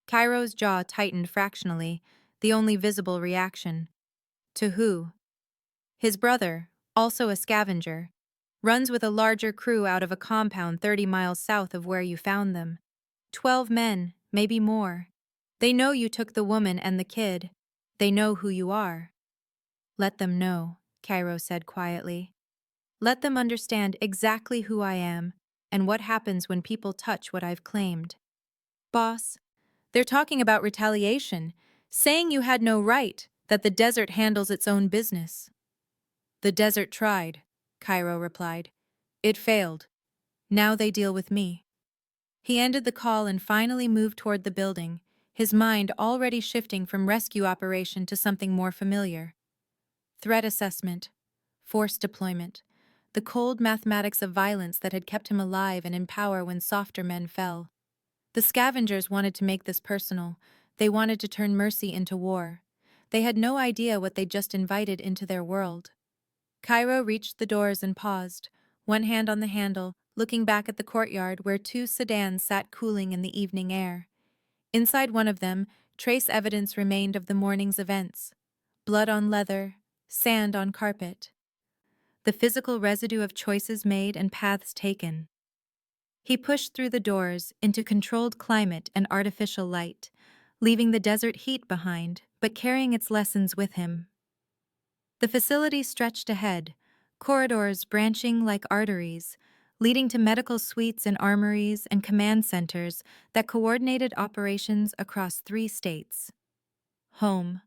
Cairo's jaw tightened fractionally, the only visible reaction. To who? His brother, also a scavenger, runs with a larger crew out of a compound 30 miles south of where you found them. 12 men, maybe more. They know you took the woman and the kid. They know who you are. "Let them know," Cairo said quietly. "Let them understand exactly who I am and what happens when people touch what I've claimed." "Boss, they're talking about retaliation, saying you had no right, that the desert handles its own business." "The desert tried," Cairo replied. It failed. Now they deal with me. He ended the call and finally moved toward the building, his mind already shifting from rescue operation to something more familiar. Threat assessment, force deployment, the cold mathematics of violence that had kept him alive and in power when softer men fell. The scavengers wanted to make this personal. They wanted to turn mercy into war. They had no idea what they'd just invited into their world. Cairo reached the doors and paused, one hand on the handle, looking back at the courtyard where two sedans sat cooling in the evening air. Inside one of them, trace evidence remained of the morning's events. Blood on leather, sand on carpet. The physical residue of choices made and paths taken. He pushed through the doors into controlled climate and artificial light, leaving the desert heat behind, but carrying its lessons with him. The facility stretched ahead, corridors branching like arteries, leading to medical suites and armories and command centers that coordinated operations across 3 states. Home,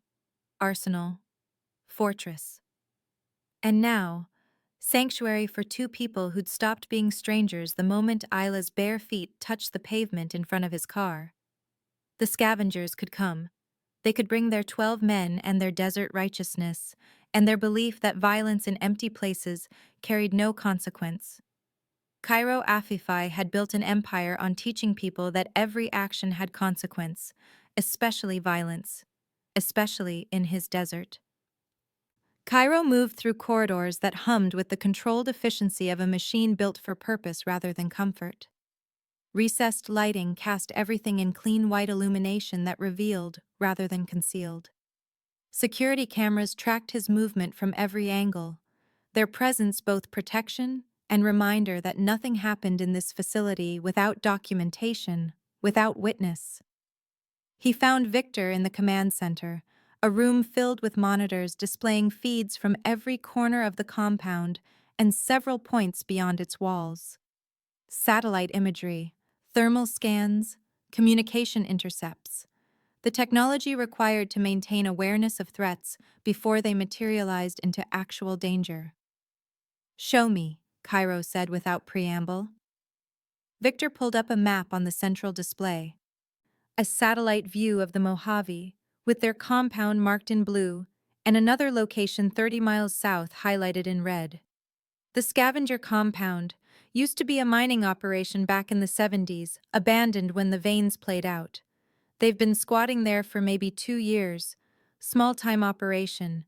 arsenal, fortress. And now, sanctuary for 2 people who'd stopped being strangers the moment Isla's bare feet touched the pavement in front of his car. The scavengers could come. They could bring their 12 men and their desert righteousness, and their belief that violence in empty places carried no consequence. Cairo Afifai had built an empire on teaching people that every action had consequence, especially violence, especially in his desert. Cairo moved through corridors that hummed with the controlled efficiency of a machine built for purpose rather than comfort. Recessed lighting cast everything in clean white illumination that revealed rather than concealed. Security cameras tracked his movement from every angle, their presence both protection and reminder that nothing happened in this facility without documentation, without witness. He found Victor in the command center, a room filled with monitors displaying feeds from every corner of the compound and several points beyond its walls. Satellite imagery, thermal scans, communication intercepts. The technology required to maintain awareness of threats before they materialized into actual danger. Show me, Cairo said without preamble. Victor pulled up a map on the central display. A satellite view of the Mojave, with their compound marked in blue, and another location 30 miles south highlighted in red. The scavenger compound used to be a mining operation back in the 70s, abandoned when the veins played out. They've been squatting there for maybe 2 years. Small-time operation.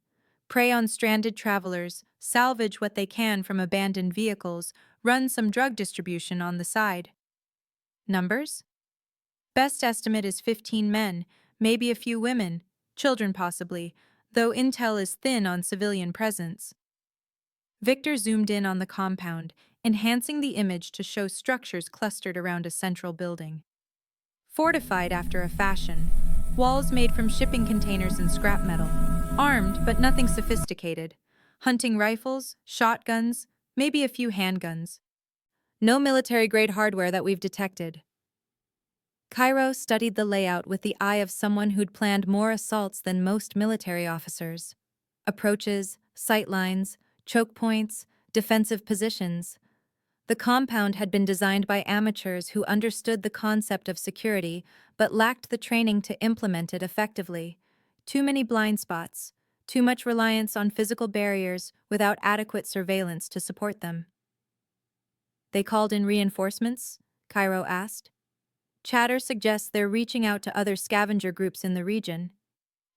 Prey on stranded travelers, salvage what they can from abandoned vehicles, run some drug distribution on the side. Numbers? Best estimate is 15 men, maybe a few women, children possibly, though intel is thin on civilian presence. Victor zoomed in on the compound, enhancing the image to show structures clustered around a central building. Fortified after a fashion, walls made from shipping containers and scrap metal, armed but nothing sophisticated, hunting rifles, shotguns, maybe a few handguns. No military-grade hardware that we've detected. Cairo studied the layout with the eye of someone who'd planned more assaults than most military officers. Approaches, sight lines, choke points, defensive positions. The compound had been designed by amateurs who understood the concept of security but lacked the training to implement it effectively. Too many blind spots, too much reliance on physical barriers without adequate surveillance to support them. They called in reinforcements? Cairo asked. Chatter suggests they're reaching out to other scavenger groups in the region.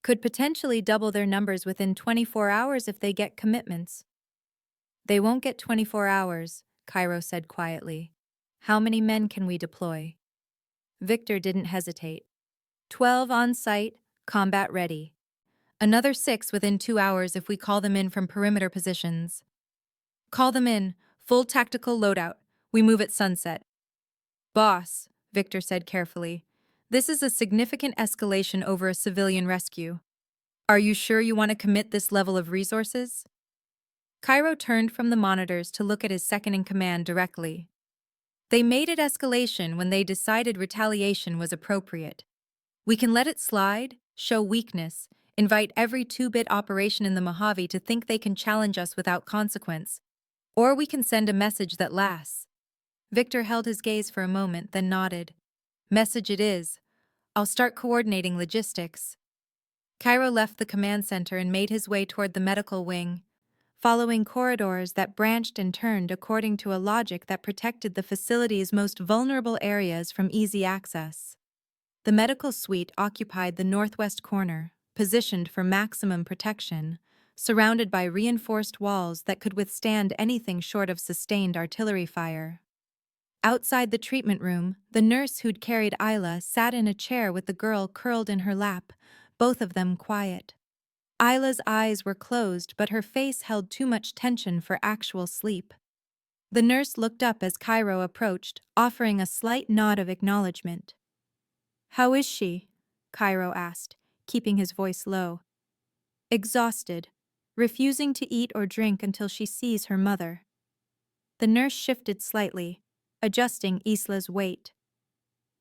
Could potentially double their numbers within 24 hours if they get commitments. They won't get 24 hours, Cairo said quietly. How many men can we deploy? Victor didn't hesitate. 12 on site, combat ready. Another 6 within 2 hours if we call them in from perimeter positions. Call them in, full tactical loadout. We move at sunset. Boss, Victor said carefully, this is a significant escalation over a civilian rescue. Are you sure you want to commit this level of resources? Cairo turned from the monitors to look at his second-in-command directly. They made it escalation when they decided retaliation was appropriate. We can let it slide, show weakness, invite every 2-bit operation in the Mojave to think they can challenge us without consequence. Or we can send a message that lasts. Victor held his gaze for a moment, then nodded. Message it is. I'll start coordinating logistics. Cairo left the command center and made his way toward the medical wing, following corridors that branched and turned according to a logic that protected the facility's most vulnerable areas from easy access. The medical suite occupied the northwest corner, positioned for maximum protection, surrounded by reinforced walls that could withstand anything short of sustained artillery fire. Outside the treatment room, the nurse who'd carried Isla sat in a chair with the girl curled in her lap, both of them quiet. Isla's eyes were closed, but her face held too much tension for actual sleep. The nurse looked up as Cairo approached, offering a slight nod of acknowledgement. How is she? Cairo asked, keeping his voice low. Exhausted, refusing to eat or drink until she sees her mother. The nurse shifted slightly, adjusting Isla's weight.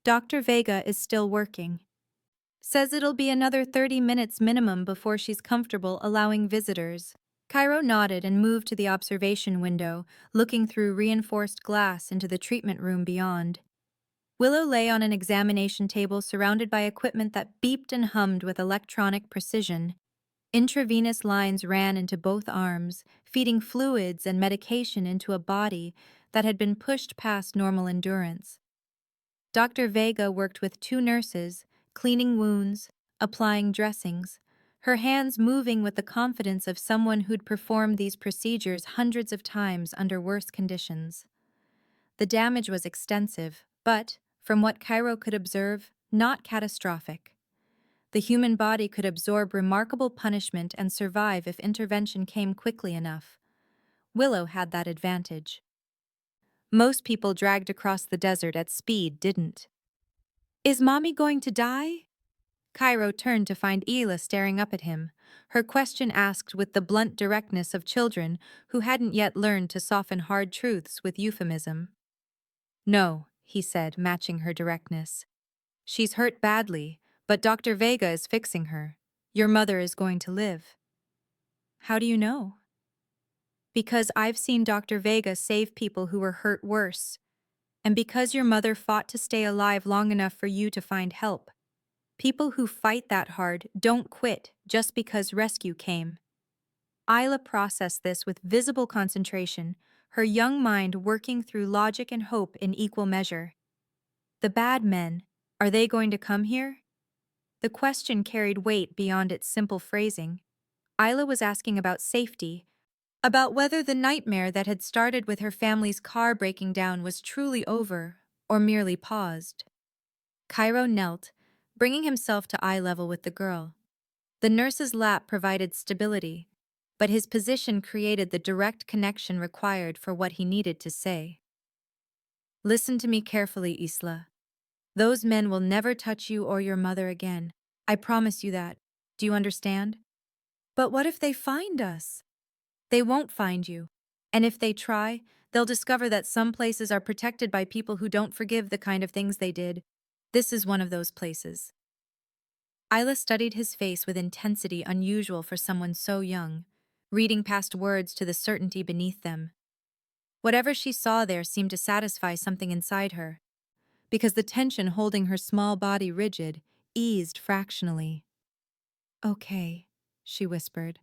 Dr. Vega is still working. Says it'll be another 30 minutes minimum before she's comfortable allowing visitors. Cairo nodded and moved to the observation window, looking through reinforced glass into the treatment room beyond. Willow lay on an examination table surrounded by equipment that beeped and hummed with electronic precision. Intravenous lines ran into both arms, feeding fluids and medication into a body that had been pushed past normal endurance. Dr. Vega worked with 2 nurses, cleaning wounds, applying dressings, her hands moving with the confidence of someone who'd performed these procedures hundreds of times under worse conditions. The damage was extensive, but, from what Cairo could observe, not catastrophic. The human body could absorb remarkable punishment and survive if intervention came quickly enough. Willow had that advantage. Most people dragged across the desert at speed didn't. Is Mommy going to die? Cairo turned to find Ela staring up at him, her question asked with the blunt directness of children who hadn't yet learned to soften hard truths with euphemism. No, he said, matching her directness. She's hurt badly, but Dr. Vega is fixing her. Your mother is going to live. How do you know? Because I've seen Dr. Vega save people who were hurt worse. And because your mother fought to stay alive long enough for you to find help. People who fight that hard don't quit just because rescue came. Isla processed this with visible concentration, her young mind working through logic and hope in equal measure. The bad men, are they going to come here? The question carried weight beyond its simple phrasing. Isla was asking about safety, about whether the nightmare that had started with her family's car breaking down was truly over or merely paused. Cairo knelt, bringing himself to eye level with the girl. The nurse's lap provided stability, but his position created the direct connection required for what he needed to say. Listen to me carefully, Isla. Those men will never touch you or your mother again. I promise you that. Do you understand? But what if they find us? They won't find you. And if they try, they'll discover that some places are protected by people who don't forgive the kind of things they did. This is one of those places. Isla studied his face with intensity unusual for someone so young, reading past words to the certainty beneath them. Whatever she saw there seemed to satisfy something inside her, because the tension holding her small body rigid eased fractionally. Okay, she whispered.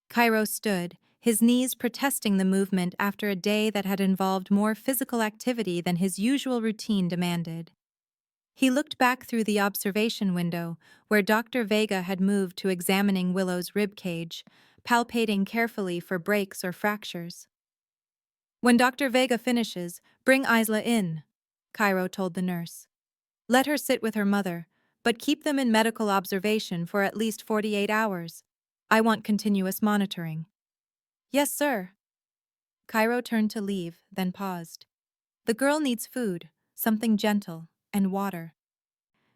Cairo stood, his knees protesting the movement after a day that had involved more physical activity than his usual routine demanded. He looked back through the observation window, where Dr. Vega had moved to examining Willow's rib cage, palpating carefully for breaks or fractures. When Dr. Vega finishes, bring Isla in, Cairo told the nurse. Let her sit with her mother, but keep them in medical observation for at least 48 hours. I want continuous monitoring. Yes, sir. Cairo turned to leave, then paused. The girl needs food, something gentle, and water.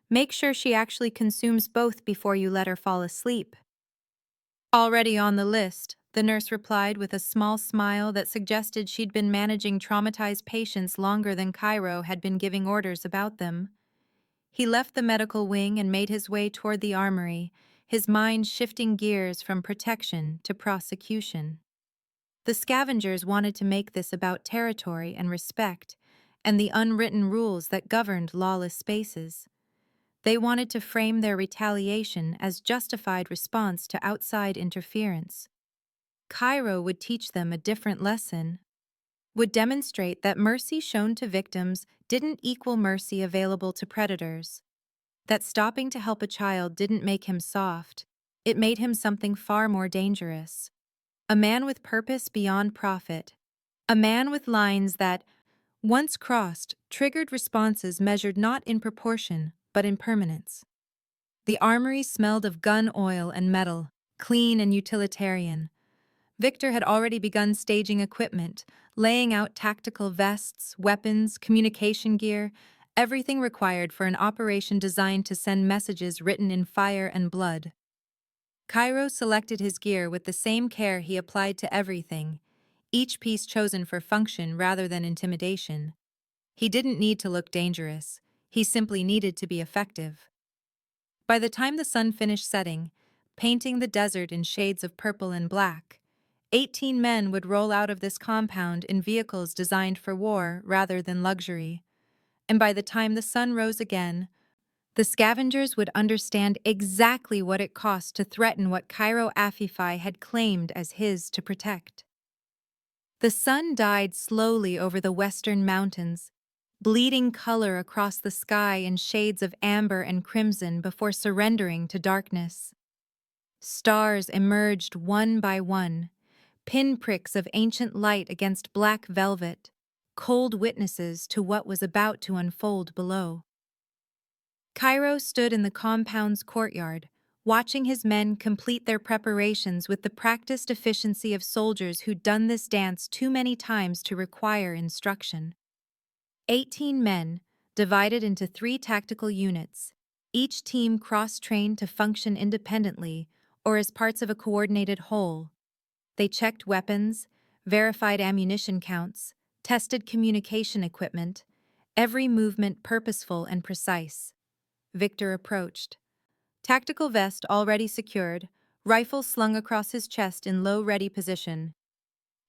Make sure she actually consumes both before you let her fall asleep. Already on the list, the nurse replied with a small smile that suggested she'd been managing traumatized patients longer than Cairo had been giving orders about them. He left the medical wing and made his way toward the armory, his mind shifting gears from protection to prosecution. The scavengers wanted to make this about territory and respect, and the unwritten rules that governed lawless spaces. They wanted to frame their retaliation as justified response to outside interference. Cairo would teach them a different lesson, would demonstrate that mercy shown to victims didn't equal mercy available to predators, that stopping to help a child didn't make him soft, it made him something far more dangerous. A man with purpose beyond profit. A man with lines that, once crossed, triggered responses measured not in proportion, but in permanence. The armory smelled of gun oil and metal, clean and utilitarian. Victor had already begun staging equipment, laying out tactical vests, weapons, communication gear, everything required for an operation designed to send messages written in fire and blood. Cairo selected his gear with the same care he applied to everything, each piece chosen for function rather than intimidation. He didn't need to look dangerous, he simply needed to be effective. By the time the sun finished setting, painting the desert in shades of purple and black, 18 men would roll out of this compound in vehicles designed for war rather than luxury. And by the time the sun rose again, the scavengers would understand exactly what it cost to threaten what Cairo Afifai had claimed as his to protect. The sun died slowly over the western mountains, bleeding color across the sky in shades of amber and crimson before surrendering to darkness. Stars emerged one by one, pinpricks of ancient light against black velvet, cold witnesses to what was about to unfold below. Cairo stood in the compound's courtyard, watching his men complete their preparations with the practiced efficiency of soldiers who'd done this dance too many times to require instruction. 18 men, divided into 3 tactical units, each team cross-trained to function independently or as parts of a coordinated whole. They checked weapons, verified ammunition counts, tested communication equipment, every movement purposeful and precise. Victor approached. Tactical vest already secured, rifle slung across his chest in low-ready position.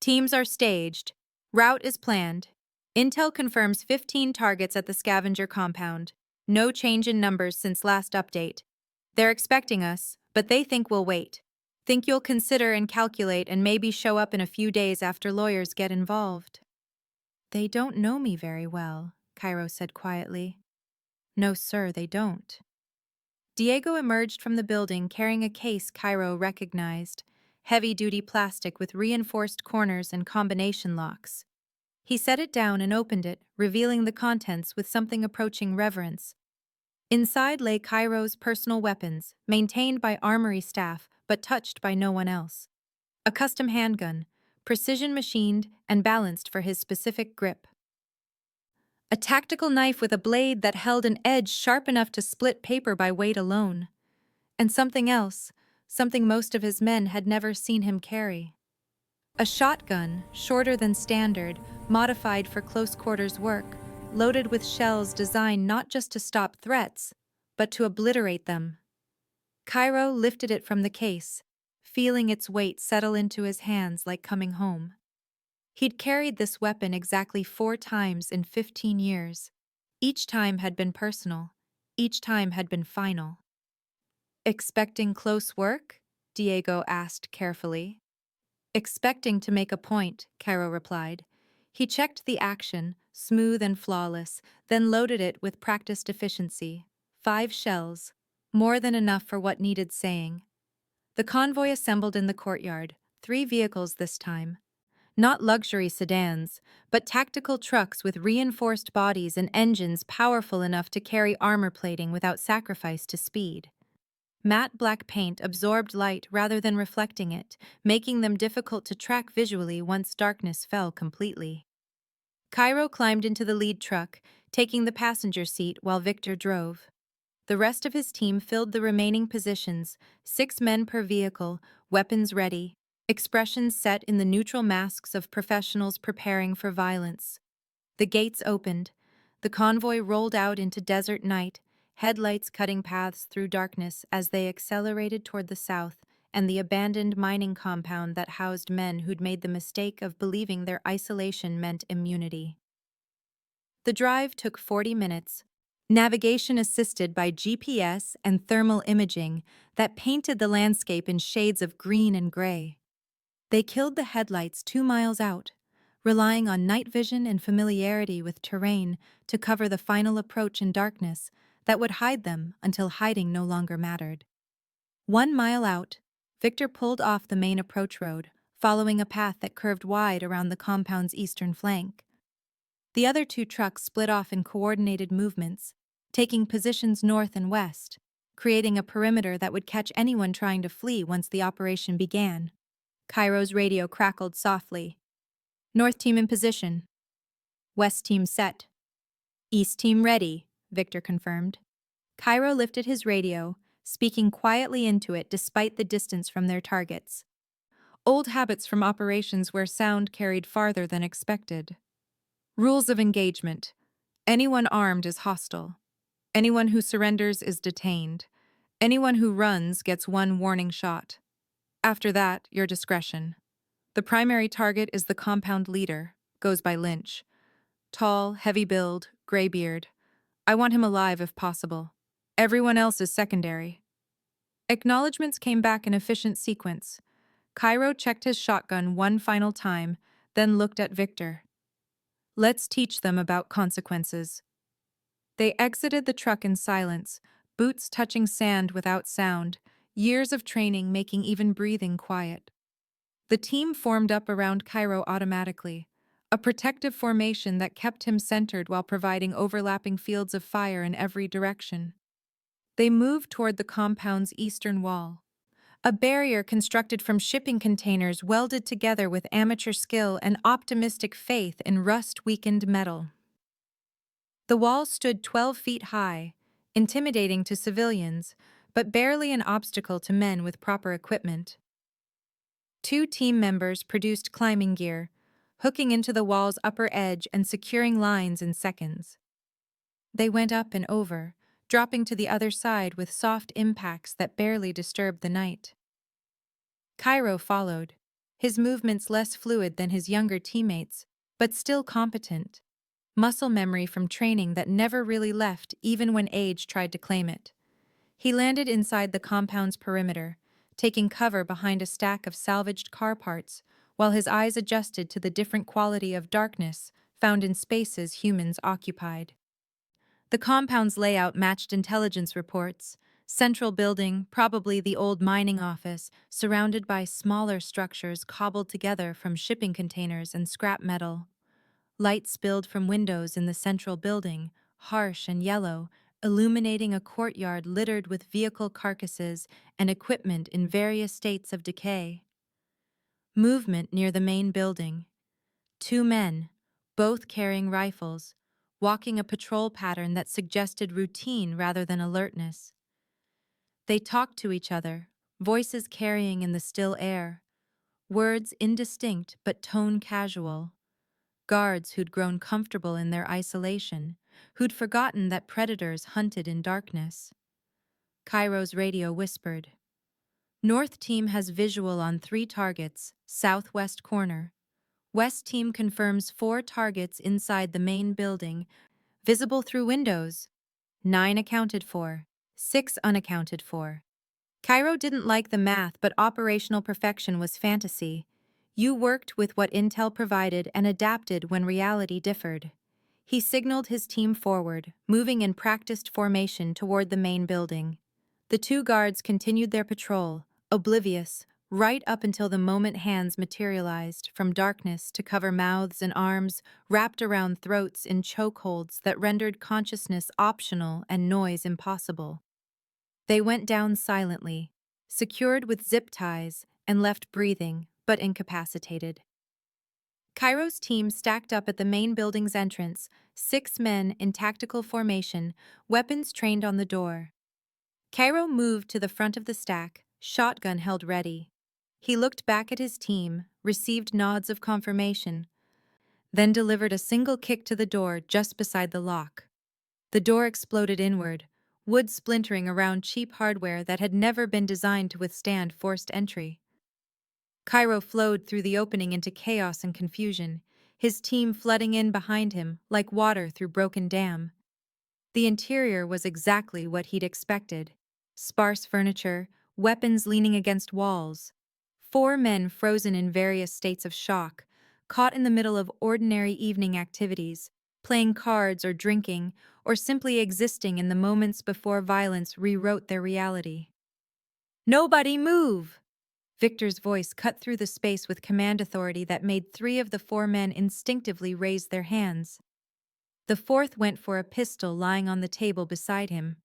Teams are staged. Route is planned. Intel confirms 15 targets at the scavenger compound. No change in numbers since last update. They're expecting us, but they think we'll wait. Think you'll consider and calculate and maybe show up in a few days after lawyers get involved. They don't know me very well, Cairo said quietly. No, sir, they don't. Diego emerged from the building carrying a case Cairo recognized, heavy-duty plastic with reinforced corners and combination locks. He set it down and opened it, revealing the contents with something approaching reverence. Inside lay Cairo's personal weapons, maintained by armory staff but touched by no one else. A custom handgun, precision-machined and balanced for his specific grip. A tactical knife with a blade that held an edge sharp enough to split paper by weight alone. And something else, something most of his men had never seen him carry. A shotgun, shorter than standard, modified for close-quarters work, loaded with shells designed not just to stop threats, but to obliterate them. Cairo lifted it from the case, feeling its weight settle into his hands like coming home. He'd carried this weapon exactly 4 times in 15 years. Each time had been personal. Each time had been final. Expecting close work? Diego asked carefully. Expecting to make a point, Cairo replied. He checked the action, smooth and flawless, then loaded it with practiced efficiency. 5 shells, more than enough for what needed saying. The convoy assembled in the courtyard, 3 vehicles this time. Not luxury sedans, but tactical trucks with reinforced bodies and engines powerful enough to carry armor plating without sacrifice to speed. Matte black paint absorbed light rather than reflecting it, making them difficult to track visually once darkness fell completely. Cairo climbed into the lead truck, taking the passenger seat while Victor drove. The rest of his team filled the remaining positions, 6 men per vehicle, weapons ready, expressions set in the neutral masks of professionals preparing for violence. The gates opened. The convoy rolled out into desert night, headlights cutting paths through darkness as they accelerated toward the south, and the abandoned mining compound that housed men who'd made the mistake of believing their isolation meant immunity. The drive took 40 minutes, navigation assisted by GPS and thermal imaging that painted the landscape in shades of green and gray. They killed the headlights 2 miles out, relying on night vision and familiarity with terrain to cover the final approach in darkness that would hide them until hiding no longer mattered. 1 mile out, Victor pulled off the main approach road, following a path that curved wide around the compound's eastern flank. The other two trucks split off in coordinated movements, taking positions north and west, creating a perimeter that would catch anyone trying to flee once the operation began. Cairo's radio crackled softly. North team in position. West team set. East team ready, Victor confirmed. Cairo lifted his radio, speaking quietly into it despite the distance from their targets. Old habits from operations where sound carried farther than expected. Rules of engagement. Anyone armed is hostile. Anyone who surrenders is detained. Anyone who runs gets one warning shot. After that, your discretion. The primary target is the compound leader, goes by Lynch. Tall, heavy build, gray beard. I want him alive if possible. Everyone else is secondary. Acknowledgements came back in efficient sequence. Cairo checked his shotgun one final time, then looked at Victor. Let's teach them about consequences. They exited the truck in silence, boots touching sand without sound, years of training making even breathing quiet. The team formed up around Cairo automatically, a protective formation that kept him centered while providing overlapping fields of fire in every direction. They moved toward the compound's eastern wall, a barrier constructed from shipping containers welded together with amateur skill and optimistic faith in rust-weakened metal. The wall stood 12 feet high, intimidating to civilians, but barely an obstacle to men with proper equipment. Two team members produced climbing gear, hooking into the wall's upper edge and securing lines in seconds. They went up and over, dropping to the other side with soft impacts that barely disturbed the night. Cairo followed, his movements less fluid than his younger teammates, but still competent. Muscle memory from training that never really left even when age tried to claim it. He landed inside the compound's perimeter, taking cover behind a stack of salvaged car parts, while his eyes adjusted to the different quality of darkness found in spaces humans occupied. The compound's layout matched intelligence reports. Central building, probably the old mining office, surrounded by smaller structures cobbled together from shipping containers and scrap metal. Light spilled from windows in the central building, harsh and yellow, illuminating a courtyard littered with vehicle carcasses and equipment in various states of decay. Movement near the main building. Two men, both carrying rifles, walking a patrol pattern that suggested routine rather than alertness. They talked to each other, voices carrying in the still air, words indistinct but tone casual. Guards who'd grown comfortable in their isolation, who'd forgotten that predators hunted in darkness. Cairo's radio whispered. North team has visual on 3 targets, southwest corner. West team confirms 4 targets inside the main building, visible through windows. 9 accounted for, 6 unaccounted for. Cairo didn't like the math, but operational perfection was fantasy. You worked with what intel provided and adapted when reality differed. He signaled his team forward, moving in practiced formation toward the main building. The 2 guards continued their patrol, oblivious, right up until the moment hands materialized from darkness to cover mouths and arms wrapped around throats in chokeholds that rendered consciousness optional and noise impossible. They went down silently, secured with zip ties, and left breathing, but incapacitated. Cairo's team stacked up at the main building's entrance, 6 men in tactical formation, weapons trained on the door. Cairo moved to the front of the stack, shotgun held ready. He looked back at his team, received nods of confirmation, then delivered a single kick to the door just beside the lock. The door exploded inward, wood splintering around cheap hardware that had never been designed to withstand forced entry. Cairo flowed through the opening into chaos and confusion, his team flooding in behind him like water through broken dam. The interior was exactly what he'd expected. Sparse furniture, weapons leaning against walls. Four men frozen in various states of shock, caught in the middle of ordinary evening activities, playing cards or drinking, or simply existing in the moments before violence rewrote their reality. "Nobody move!" Victor's voice cut through the space with command authority that made three of the four men instinctively raise their hands. The fourth went for a pistol lying on the table beside him.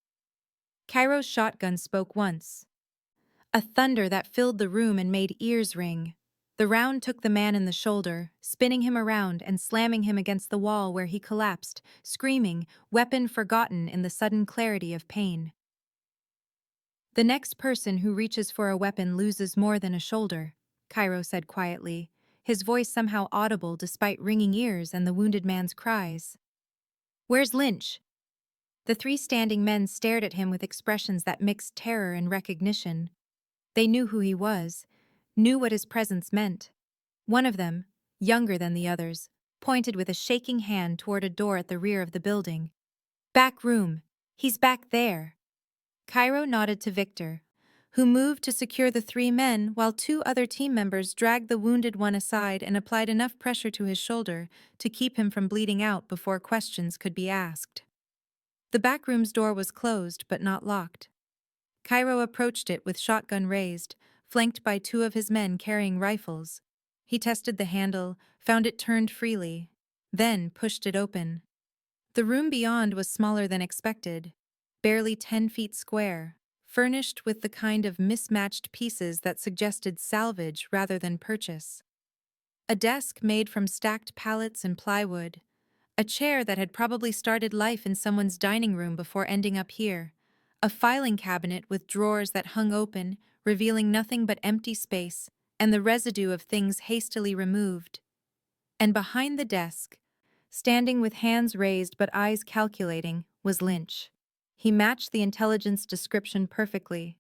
Cairo's shotgun spoke once, a thunder that filled the room and made ears ring. The round took the man in the shoulder, spinning him around and slamming him against the wall where he collapsed, screaming, weapon forgotten in the sudden clarity of pain. "The next person who reaches for a weapon loses more than a shoulder," Cairo said quietly, his voice somehow audible despite ringing ears and the wounded man's cries. "Where's Lynch?" The three standing men stared at him with expressions that mixed terror and recognition. They knew who he was, knew what his presence meant. One of them, younger than the others, pointed with a shaking hand toward a door at the rear of the building. "Back room. He's back there." Cairo nodded to Victor, who moved to secure the three men while two other team members dragged the wounded one aside and applied enough pressure to his shoulder to keep him from bleeding out before questions could be asked. The back room's door was closed but not locked. Cairo approached it with shotgun raised, flanked by two of his men carrying rifles. He tested the handle, found it turned freely, then pushed it open. The room beyond was smaller than expected, barely 10 feet square, furnished with the kind of mismatched pieces that suggested salvage rather than purchase. A desk made from stacked pallets and plywood, a chair that had probably started life in someone's dining room before ending up here, a filing cabinet with drawers that hung open, revealing nothing but empty space and the residue of things hastily removed. And behind the desk, standing with hands raised but eyes calculating, was Lynch. He matched the intelligence description perfectly.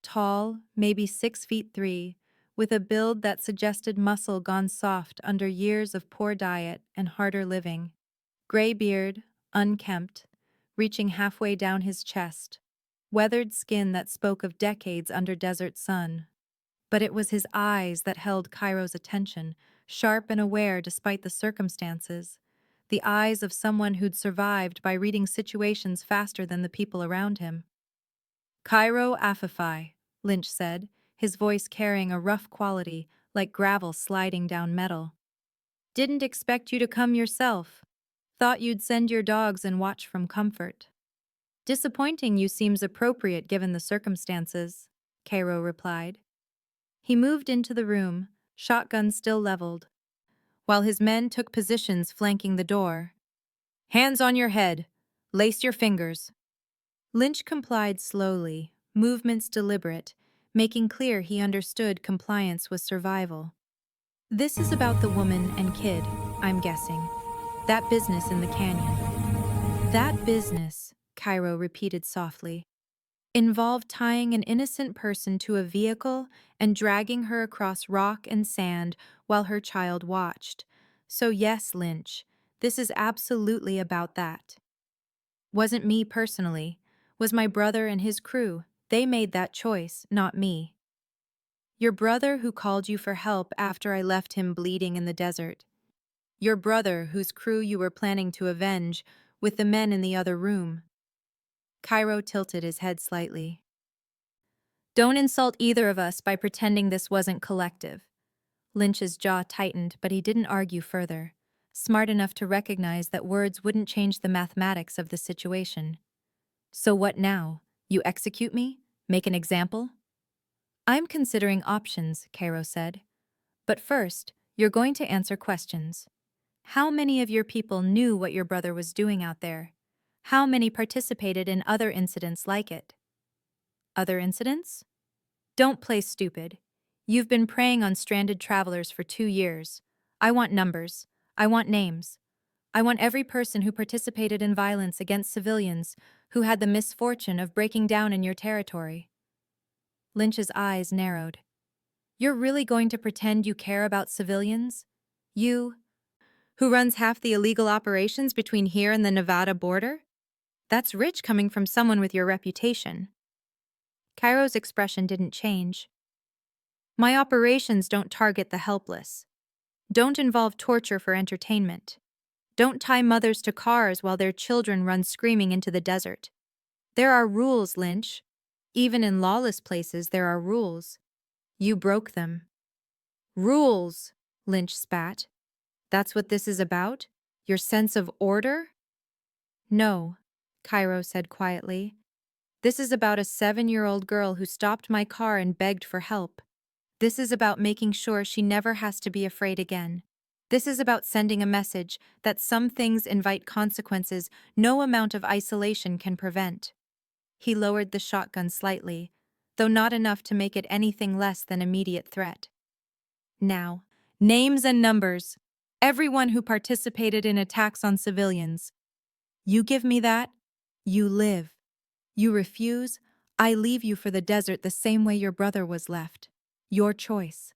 Tall, maybe 6'3", with a build that suggested muscle gone soft under years of poor diet and harder living. Gray beard, unkempt, reaching halfway down his chest. Weathered skin that spoke of decades under desert sun. But it was his eyes that held Cairo's attention, sharp and aware despite the circumstances. The eyes of someone who'd survived by reading situations faster than the people around him. "Cairo Afifai," Lynch said, his voice carrying a rough quality, like gravel sliding down metal. "Didn't expect you to come yourself. Thought you'd send your dogs and watch from comfort." "Disappointing you seems appropriate given the circumstances," Cairo replied. He moved into the room, shotgun still leveled, while his men took positions flanking the door. "Hands on your head. Lace your fingers." Lynch complied slowly, movements deliberate, making clear he understood compliance was survival. "This is about the woman and kid, I'm guessing. That business in the canyon." "That business," Cairo repeated softly, "involved tying an innocent person to a vehicle and dragging her across rock and sand while her child watched. So yes, Lynch, this is absolutely about that. Wasn't me personally. Was my brother and his crew. They made that choice, not me. Your brother who called you for help after I left him bleeding in the desert. Your brother whose crew you were planning to avenge with the men in the other room." Cairo tilted his head slightly. "Don't insult either of us by pretending this wasn't collective." Lynch's jaw tightened, but he didn't argue further, smart enough to recognize that words wouldn't change the mathematics of the situation. "So what now? You execute me? Make an example?" "I'm considering options," Cairo said. "But first, you're going to answer questions. How many of your people knew what your brother was doing out there? How many participated in other incidents like it?" "Other incidents?" "Don't play stupid. You've been preying on stranded travelers for 2 years. I want numbers. I want names. I want every person who participated in violence against civilians who had the misfortune of breaking down in your territory. Lynch's eyes narrowed. You're really going to pretend you care about civilians? You, who runs half the illegal operations between here and the Nevada border? That's rich coming from someone with your reputation. Cairo's expression didn't change. My operations don't target the helpless. Don't involve torture for entertainment. Don't tie mothers to cars while their children run screaming into the desert. There are rules, Lynch. Even in lawless places, there are rules. You broke them. Rules, Lynch spat. That's what this is about? Your sense of order? No, Cairo said quietly. This is about a 7-year-old girl who stopped my car and begged for help. This is about making sure she never has to be afraid again. This is about sending a message that some things invite consequences no amount of isolation can prevent. He lowered the shotgun slightly, though not enough to make it anything less than immediate threat. Now, names and numbers. Everyone who participated in attacks on civilians. You give me that, you live. You refuse, I leave you for the desert the same way your brother was left. Your choice.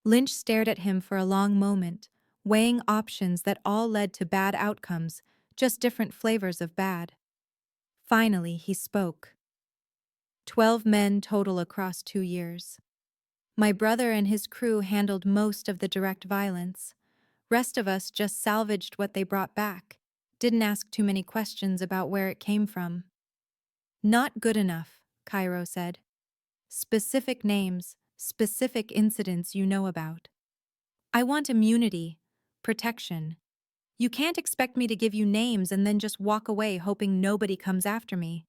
Lynch stared at him for a long moment, weighing options that all led to bad outcomes, just different flavors of bad. Finally, he spoke. 12 men total across 2 years. My brother and his crew handled most of the direct violence. Rest of us just salvaged what they brought back. Didn't ask too many questions about where it came from. Not good enough, Cairo said. Specific names, specific incidents you know about. I want immunity, protection. You can't expect me to give you names and then just walk away hoping nobody comes after me.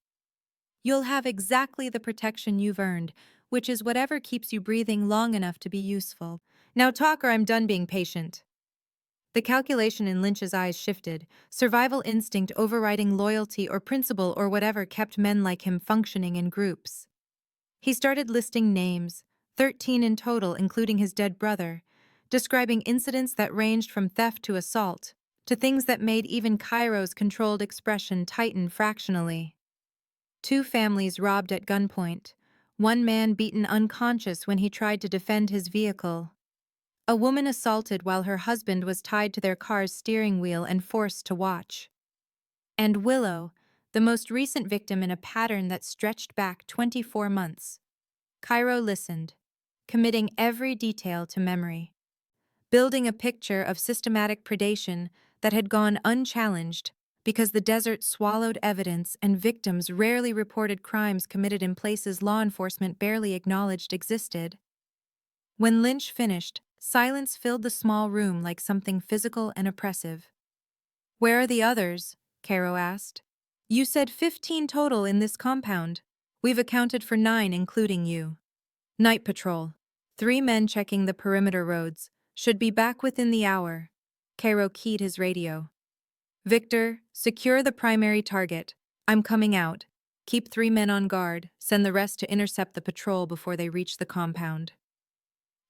You'll have exactly the protection you've earned, which is whatever keeps you breathing long enough to be useful. Now talk or I'm done being patient. The calculation in Lynch's eyes shifted, survival instinct overriding loyalty or principle or whatever kept men like him functioning in groups. He started listing names, 13 in total including his dead brother, describing incidents that ranged from theft to assault, to things that made even Cairo's controlled expression tighten fractionally. 2 families robbed at gunpoint, 1 man beaten unconscious when he tried to defend his vehicle. A woman assaulted while her husband was tied to their car's steering wheel and forced to watch. And Willow, the most recent victim in a pattern that stretched back 24 months. Cairo listened, committing every detail to memory, building a picture of systematic predation that had gone unchallenged because the desert swallowed evidence and victims rarely reported crimes committed in places law enforcement barely acknowledged existed. When Lynch finished, silence filled the small room like something physical and oppressive. Where are the others? Cairo asked. You said 15 total in this compound. We've accounted for 9 including you. Night patrol. 3 men checking the perimeter roads. Should be back within the hour. Cairo keyed his radio. Victor, secure the primary target. I'm coming out. Keep 3 men on guard. Send the rest to intercept the patrol before they reach the compound.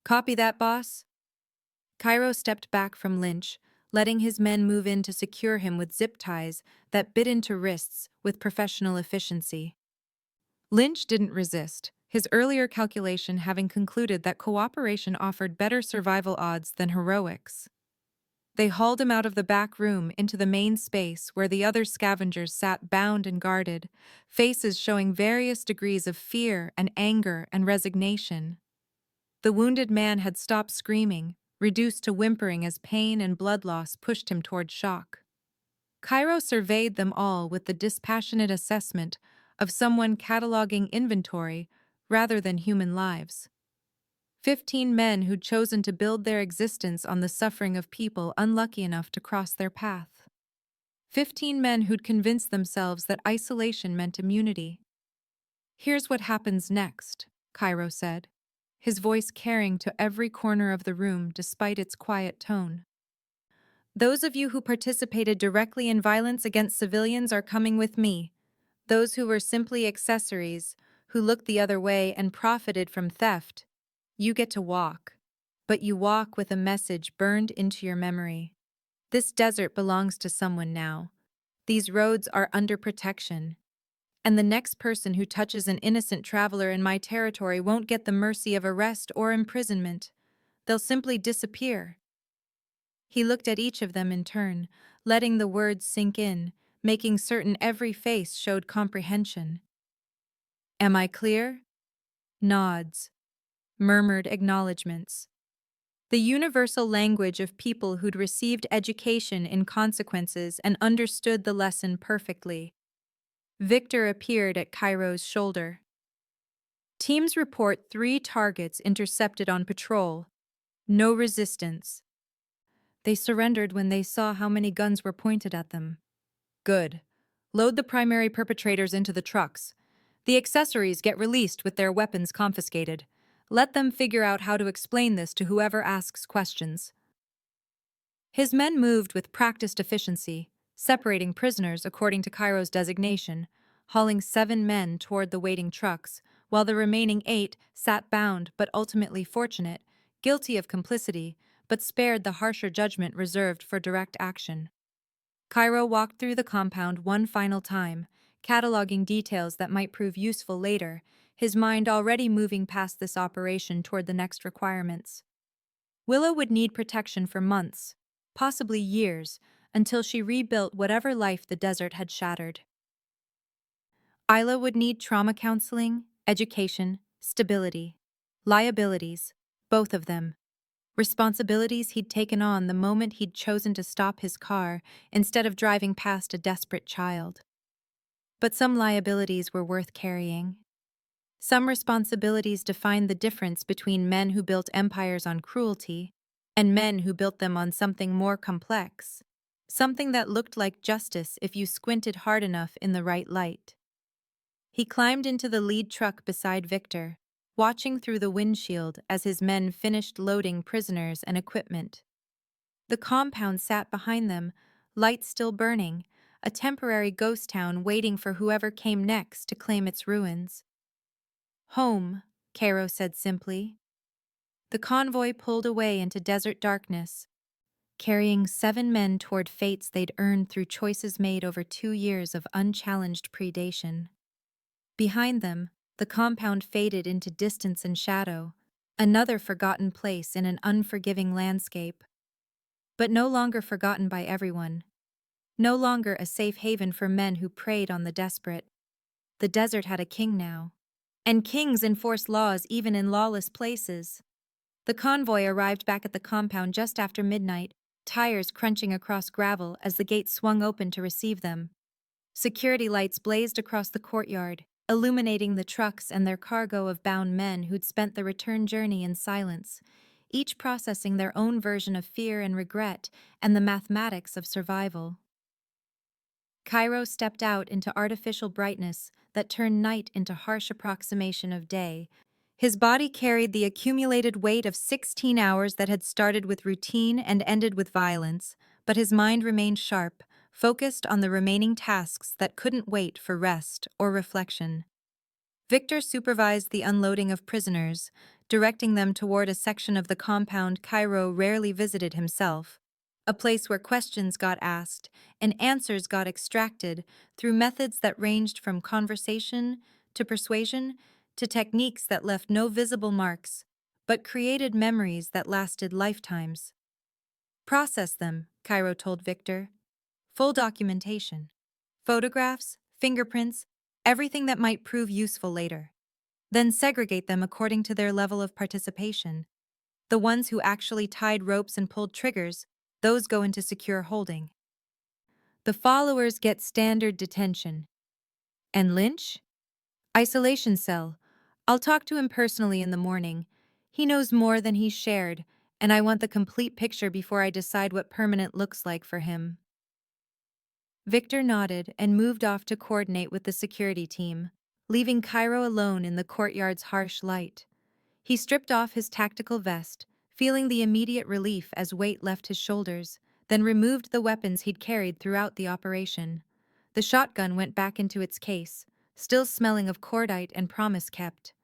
Copy that, boss? Cairo stepped back from Lynch, letting his men move in to secure him with zip ties that bit into wrists with professional efficiency. Lynch didn't resist, his earlier calculation having concluded that cooperation offered better survival odds than heroics. They hauled him out of the back room into the main space where the other scavengers sat bound and guarded, faces showing various degrees of fear and anger and resignation. The wounded man had stopped screaming, reduced to whimpering as pain and blood loss pushed him toward shock. Cairo surveyed them all with the dispassionate assessment of someone cataloging inventory rather than human lives. 15 men who'd chosen to build their existence on the suffering of people unlucky enough to cross their path. 15 men who'd convinced themselves that isolation meant immunity. Here's what happens next, Cairo said, his voice carrying to every corner of the room despite its quiet tone. Those of you who participated directly in violence against civilians are coming with me. Those who were simply accessories, who looked the other way and profited from theft, you get to walk. But you walk with a message burned into your memory. This desert belongs to someone now. These roads are under protection. And the next person who touches an innocent traveler in my territory won't get the mercy of arrest or imprisonment. They'll simply disappear. He looked at each of them in turn, letting the words sink in, making certain every face showed comprehension. Am I clear? Nods. Murmured acknowledgments. The universal language of people who'd received education in consequences and understood the lesson perfectly. Victor appeared at Cairo's shoulder. Teams report 3 targets intercepted on patrol. No resistance. They surrendered when they saw how many guns were pointed at them. Good. Load the primary perpetrators into the trucks. The accessories get released with their weapons confiscated. Let them figure out how to explain this to whoever asks questions. His men moved with practiced efficiency, separating prisoners according to Cairo's designation, hauling 7 men toward the waiting trucks, while the remaining 8 sat bound but ultimately fortunate, guilty of complicity, but spared the harsher judgment reserved for direct action. Cairo walked through the compound one final time, cataloging details that might prove useful later, his mind already moving past this operation toward the next requirements. Willow would need protection for months, possibly years, until she rebuilt whatever life the desert had shattered. Isla would need trauma counseling, education, stability, liabilities, both of them. Responsibilities he'd taken on the moment he'd chosen to stop his car instead of driving past a desperate child. But some liabilities were worth carrying. Some responsibilities defined the difference between men who built empires on cruelty and men who built them on something more complex, something that looked like justice if you squinted hard enough in the right light. He climbed into the lead truck beside Victor, watching through the windshield as his men finished loading prisoners and equipment. The compound sat behind them, lights still burning, a temporary ghost town waiting for whoever came next to claim its ruins. Home, Cairo said simply. The convoy pulled away into desert darkness, carrying 7 men toward fates they'd earned through choices made over 2 years of unchallenged predation. Behind them, the compound faded into distance and shadow, another forgotten place in an unforgiving landscape. But no longer forgotten by everyone. No longer a safe haven for men who preyed on the desperate. The desert had a king now. And kings enforce laws even in lawless places. The convoy arrived back at the compound just after midnight, tires crunching across gravel as the gate swung open to receive them. Security lights blazed across the courtyard, illuminating the trucks and their cargo of bound men who'd spent the return journey in silence, each processing their own version of fear and regret and the mathematics of survival. Cairo stepped out into artificial brightness that turned night into harsh approximation of day. His body carried the accumulated weight of 16 hours that had started with routine and ended with violence, but his mind remained sharp, focused on the remaining tasks that couldn't wait for rest or reflection. Victor supervised the unloading of prisoners, directing them toward a section of the compound Cairo rarely visited himself, a place where questions got asked and answers got extracted through methods that ranged from conversation to persuasion to techniques that left no visible marks, but created memories that lasted lifetimes. Process them, Cairo told Victor. Full documentation. Photographs, fingerprints, everything that might prove useful later. Then segregate them according to their level of participation. The ones who actually tied ropes and pulled triggers, those go into secure holding. The followers get standard detention. And Lynch? Isolation cell. I'll talk to him personally in the morning. He knows more than he's shared, and I want the complete picture before I decide what permanent looks like for him. Victor nodded and moved off to coordinate with the security team, leaving Cairo alone in the courtyard's harsh light. He stripped off his tactical vest, feeling the immediate relief as weight left his shoulders, then removed the weapons he'd carried throughout the operation. The shotgun went back into its case, still smelling of cordite and promise kept.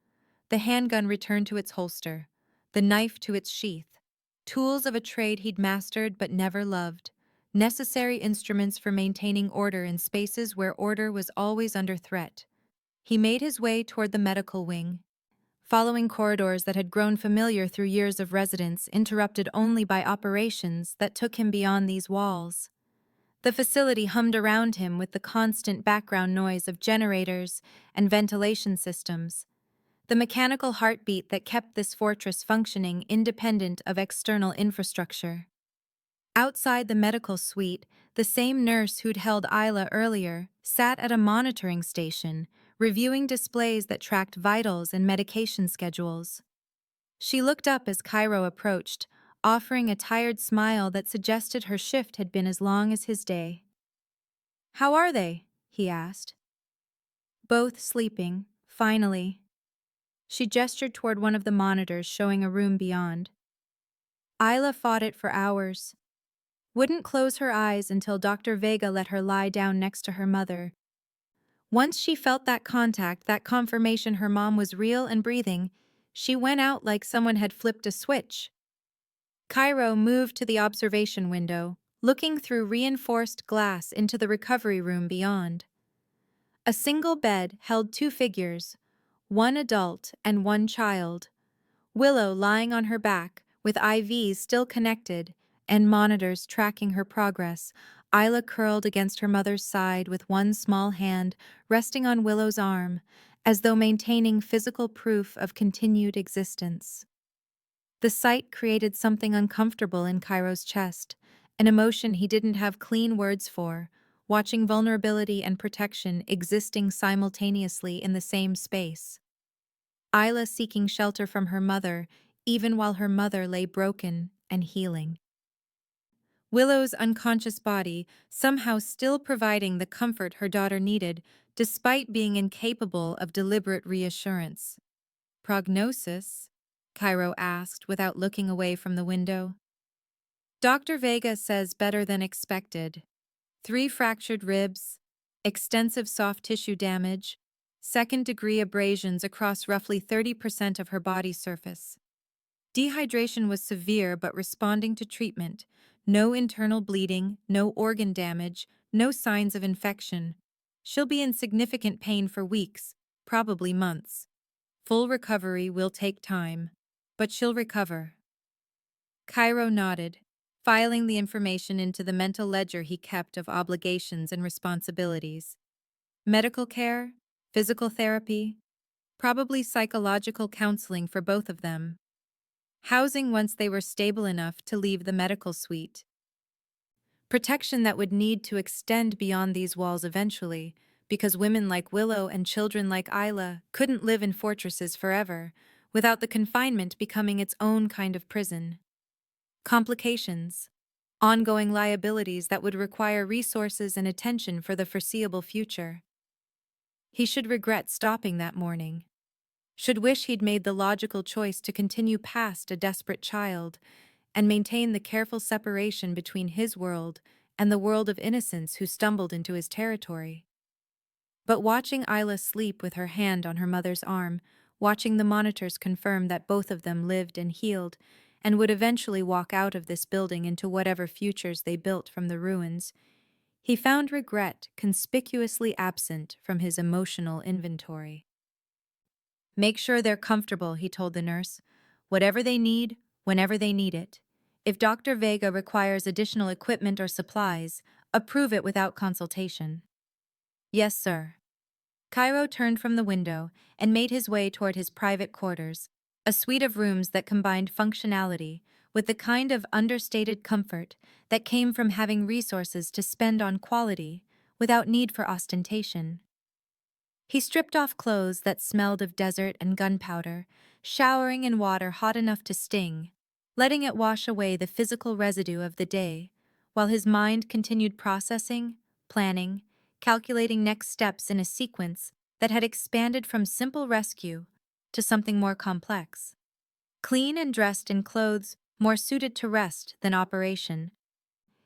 The handgun returned to its holster, the knife to its sheath, tools of a trade he'd mastered but never loved, necessary instruments for maintaining order in spaces where order was always under threat. He made his way toward the medical wing, following corridors that had grown familiar through years of residence, interrupted only by operations that took him beyond these walls. The facility hummed around him with the constant background noise of generators and ventilation systems, the mechanical heartbeat that kept this fortress functioning independent of external infrastructure. Outside the medical suite, the same nurse who'd held Isla earlier sat at a monitoring station, reviewing displays that tracked vitals and medication schedules. She looked up as Cairo approached, offering a tired smile that suggested her shift had been as long as his day. "How are they?" he asked. "Both sleeping, finally." She gestured toward one of the monitors showing a room beyond. Isla fought it for hours. Wouldn't close her eyes until Dr. Vega let her lie down next to her mother. Once she felt that contact, that confirmation her mom was real and breathing, she went out like someone had flipped a switch. Cairo moved to the observation window, looking through reinforced glass into the recovery room beyond. A single bed held two figures, one adult and one child. Willow lying on her back, with IVs still connected and monitors tracking her progress. Isla curled against her mother's side with one small hand resting on Willow's arm, as though maintaining physical proof of continued existence. The sight created something uncomfortable in Cairo's chest, an emotion he didn't have clean words for, watching vulnerability and protection existing simultaneously in the same space. Isla seeking shelter from her mother, even while her mother lay broken and healing. Willow's unconscious body somehow still providing the comfort her daughter needed, despite being incapable of deliberate reassurance. "Prognosis?" Cairo asked without looking away from the window. "Dr. Vega says better than expected. 3 fractured ribs, extensive soft tissue damage, second-degree abrasions across roughly 30% of her body surface. Dehydration was severe but responding to treatment. No internal bleeding, no organ damage, no signs of infection. She'll be in significant pain for weeks, probably months. Full recovery will take time, but she'll recover." Cairo nodded, filing the information into the mental ledger he kept of obligations and responsibilities. Medical care, physical therapy, probably psychological counseling for both of them. Housing once they were stable enough to leave the medical suite. Protection that would need to extend beyond these walls eventually, because women like Willow and children like Isla couldn't live in fortresses forever, without the confinement becoming its own kind of prison. Complications. Ongoing liabilities that would require resources and attention for the foreseeable future. He should regret stopping that morning. Should wish he'd made the logical choice to continue past a desperate child and maintain the careful separation between his world and the world of innocence who stumbled into his territory. But watching Isla sleep with her hand on her mother's arm, watching the monitors confirm that both of them lived and healed, and would eventually walk out of this building into whatever futures they built from the ruins, he found regret conspicuously absent from his emotional inventory. "Make sure they're comfortable," he told the nurse. "Whatever they need, whenever they need it. If Dr. Vega requires additional equipment or supplies, approve it without consultation." "Yes, sir." Cairo turned from the window and made his way toward his private quarters, a suite of rooms that combined functionality with the kind of understated comfort that came from having resources to spend on quality without need for ostentation. He stripped off clothes that smelled of desert and gunpowder, showering in water hot enough to sting, letting it wash away the physical residue of the day, while his mind continued processing, planning, calculating next steps in a sequence that had expanded from simple rescue to something more complex. Clean and dressed in clothes more suited to rest than operation,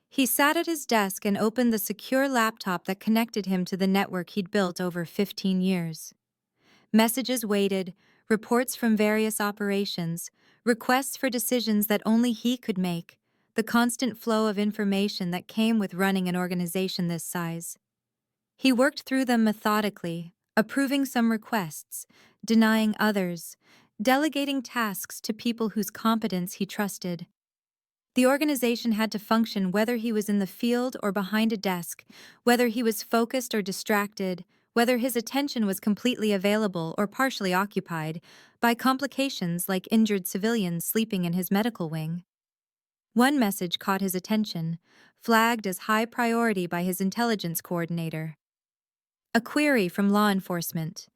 he sat at his desk and opened the secure laptop that connected him to the network he'd built over 15 years. Messages waited, reports from various operations, requests for decisions that only he could make, the the constant flow of information that came with running an organization this size. He worked through them methodically, approving some requests, denying others, delegating tasks to people whose competence he trusted. The organization had to function whether he was in the field or behind a desk, whether he was focused or distracted, whether his attention was completely available or partially occupied by complications like injured civilians sleeping in his medical wing. One message caught his attention, flagged as high priority by his intelligence coordinator. A query from law enforcement,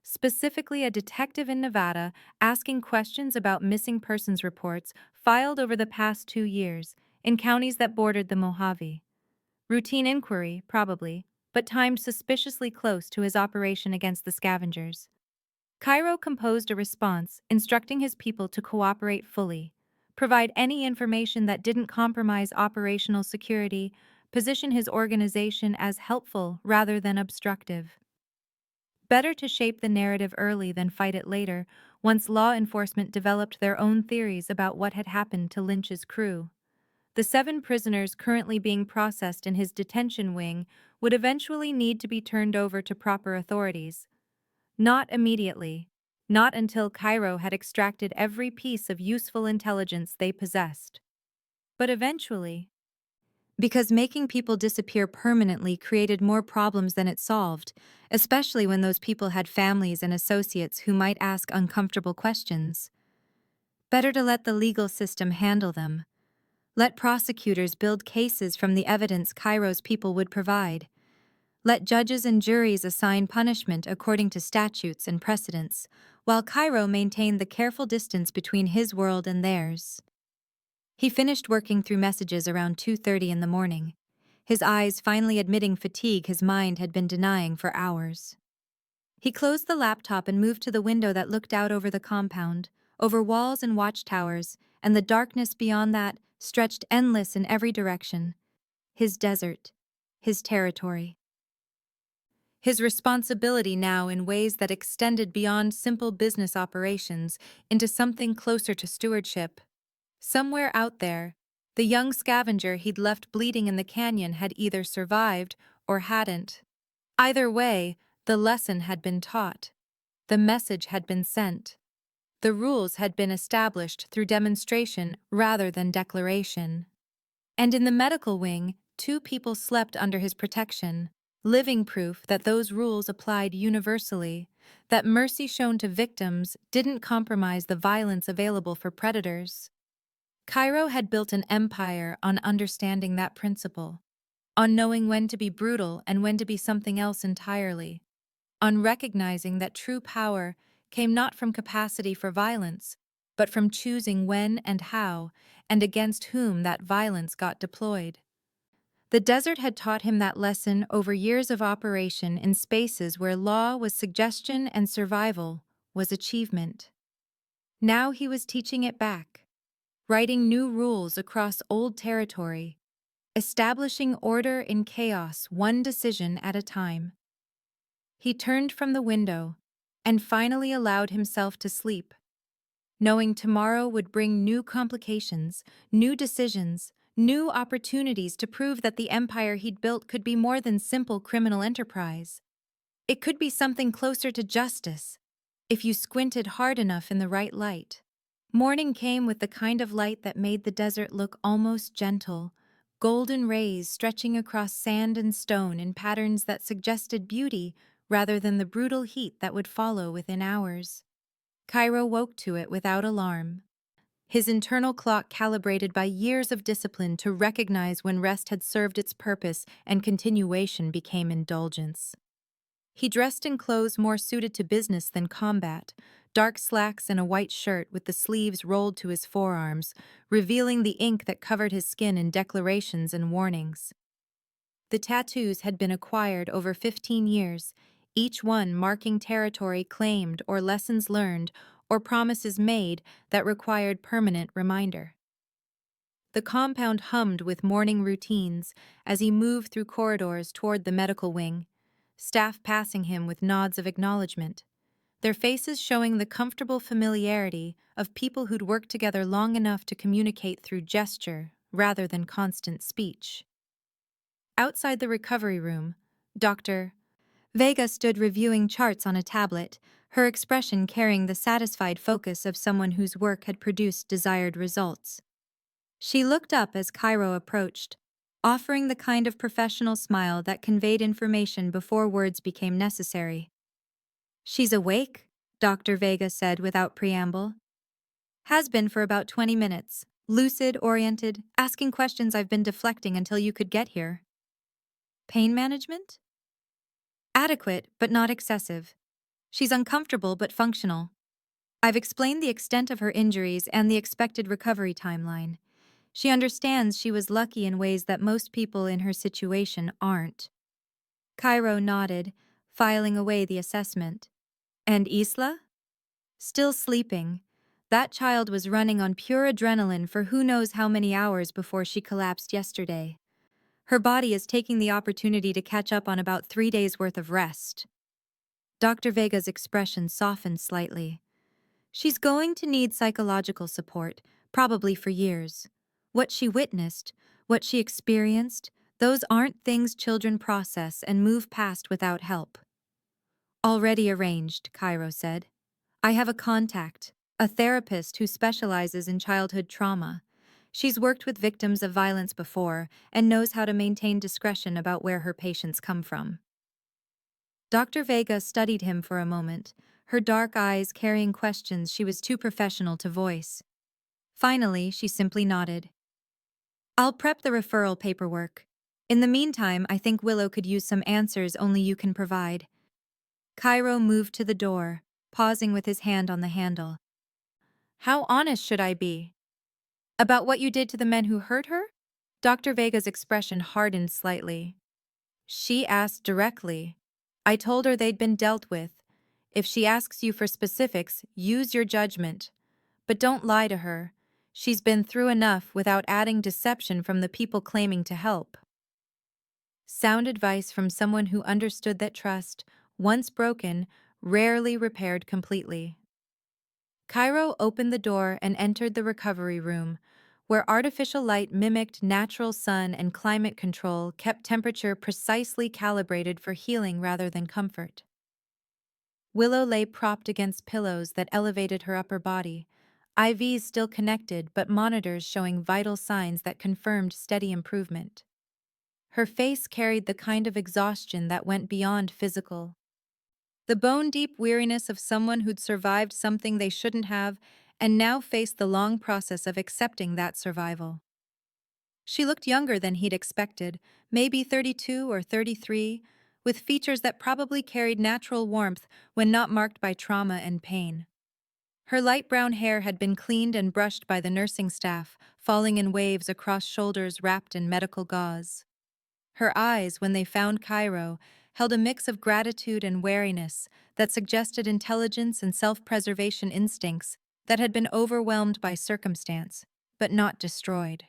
specifically a detective in Nevada asking questions about missing persons reports filed over the past 2 years in counties that bordered the Mojave. Routine inquiry, probably, but timed suspiciously close to his operation against the scavengers. Cairo composed a response instructing his people to cooperate fully, provide any information that didn't compromise operational security, position his organization as helpful rather than obstructive. Better to shape the narrative early than fight it later, once law enforcement developed their own theories about what had happened to Lynch's crew. The 7 prisoners currently being processed in his detention wing would eventually need to be turned over to proper authorities. Not immediately, not until Cairo had extracted every piece of useful intelligence they possessed. But eventually, because making people disappear permanently created more problems than it solved, especially when those people had families and associates who might ask uncomfortable questions. Better to let the legal system handle them. Let prosecutors build cases from the evidence Cairo's people would provide. Let judges and juries assign punishment according to statutes and precedents, while Cairo maintained the careful distance between his world and theirs. He finished working through messages around 2:30 in the morning, his eyes finally admitting fatigue his mind had been denying for hours. He closed the laptop and moved to the window that looked out over the compound, over walls and watchtowers, and the darkness beyond that stretched endless in every direction. His desert, his territory. His responsibility now in ways that extended beyond simple business operations into something closer to stewardship. Somewhere out there, the young scavenger he'd left bleeding in the canyon had either survived or hadn't. Either way, the lesson had been taught. The message had been sent. The rules had been established through demonstration rather than declaration. And in the medical wing, 2 people slept under his protection, living proof that those rules applied universally, that mercy shown to victims didn't compromise the violence available for predators. Cairo had built an empire on understanding that principle, on knowing when to be brutal and when to be something else entirely, on recognizing that true power came not from capacity for violence, but from choosing when and how, and against whom that violence got deployed. The desert had taught him that lesson over years of operation in spaces where law was suggestion and survival was achievement. Now he was teaching it back, writing new rules across old territory, establishing order in chaos one decision at a time. He turned from the window and finally allowed himself to sleep, knowing tomorrow would bring new complications, new decisions, new opportunities to prove that the empire he'd built could be more than simple criminal enterprise. It could be something closer to justice, if you squinted hard enough in the right light. Morning came with the kind of light that made the desert look almost gentle, golden rays stretching across sand and stone in patterns that suggested beauty rather than the brutal heat that would follow within hours. Cairo woke to it without alarm, his internal clock calibrated by years of discipline to recognize when rest had served its purpose and continuation became indulgence. He dressed in clothes more suited to business than combat, dark slacks and a white shirt with the sleeves rolled to his forearms, revealing the ink that covered his skin in declarations and warnings. The tattoos had been acquired over 15 years, each one marking territory claimed or lessons learned or promises made that required permanent reminder. The compound hummed with morning routines as he moved through corridors toward the medical wing, staff passing him with nods of acknowledgement, their faces showing the comfortable familiarity of people who'd worked together long enough to communicate through gesture rather than constant speech. Outside the recovery room, Dr. Vega stood reviewing charts on a tablet, her expression carrying the satisfied focus of someone whose work had produced desired results. She looked up as Cairo approached, offering the kind of professional smile that conveyed information before words became necessary. "She's awake," Dr. Vega said without preamble. "Has been for about 20 minutes. Lucid, oriented, asking questions I've been deflecting until you could get here." "Pain management?" "Adequate, but not excessive. She's uncomfortable but functional. I've explained the extent of her injuries and the expected recovery timeline. She understands she was lucky in ways that most people in her situation aren't." Cairo nodded, filing away the assessment. "And Isla?" "Still sleeping. That child was running on pure adrenaline for who knows how many hours before she collapsed yesterday. Her body is taking the opportunity to catch up on about 3 days' worth of rest." Dr. Vega's expression softened slightly. "She's going to need psychological support, probably for years. What she witnessed, what she experienced, those aren't things children process and move past without help." "Already arranged," Cairo said. "I have a contact, a therapist who specializes in childhood trauma. She's worked with victims of violence before and knows how to maintain discretion about where her patients come from." Dr. Vega studied him for a moment, her dark eyes carrying questions she was too professional to voice. Finally, she simply nodded. "I'll prep the referral paperwork. In the meantime, I think Willow could use some answers only you can provide." Cairo moved to the door, pausing with his hand on the handle. "How honest should I be? About what you did to the men who hurt her?" Dr. Vega's expression hardened slightly. "She asked directly. I told her they'd been dealt with. If she asks you for specifics, use your judgment. But don't lie to her. She's been through enough without adding deception from the people claiming to help." Sound advice from someone who understood that trust, once broken, rarely repaired completely. Cairo opened the door and entered the recovery room, where artificial light mimicked natural sun and climate control kept temperature precisely calibrated for healing rather than comfort. Willow lay propped against pillows that elevated her upper body, IVs still connected but monitors showing vital signs that confirmed steady improvement. Her face carried the kind of exhaustion that went beyond physical. The bone-deep weariness of someone who'd survived something they shouldn't have and now faced the long process of accepting that survival. She looked younger than he'd expected, maybe 32 or 33, with features that probably carried natural warmth when not marked by trauma and pain. Her light brown hair had been cleaned and brushed by the nursing staff, falling in waves across shoulders wrapped in medical gauze. Her eyes, when they found Cairo, held a mix of gratitude and wariness that suggested intelligence and self-preservation instincts that had been overwhelmed by circumstance, but not destroyed.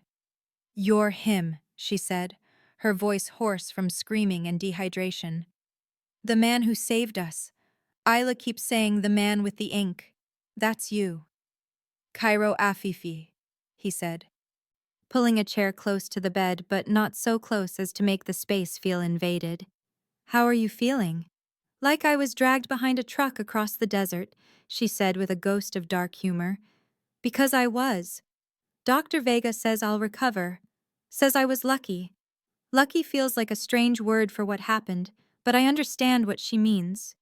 "You're him," she said, her voice hoarse from screaming and dehydration. "The man who saved us. Isla keeps saying the man with the ink. That's you." "Cairo Afifi," he said, pulling a chair close to the bed but not so close as to make the space feel invaded. "How are you feeling?" "Like I was dragged behind a truck across the desert," she said with a ghost of dark humor. "Because I was. Dr. Vega says I'll recover. Says I was lucky. Lucky feels like a strange word for what happened, but I understand what she means."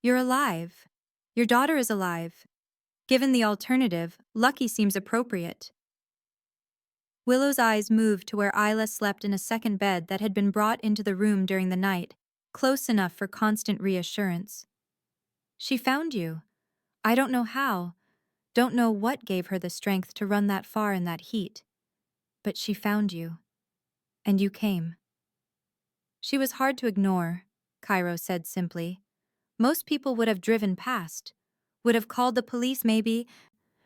"You're alive. Your daughter is alive. Given the alternative, lucky seems appropriate." Willow's eyes moved to where Isla slept in a second bed that had been brought into the room during the night, close enough for constant reassurance. "She found you. I don't know how. Don't know what gave her the strength to run that far in that heat. But she found you. And you came." "She was hard to ignore," Cairo said simply. "Most people would have driven past. Would have called the police maybe,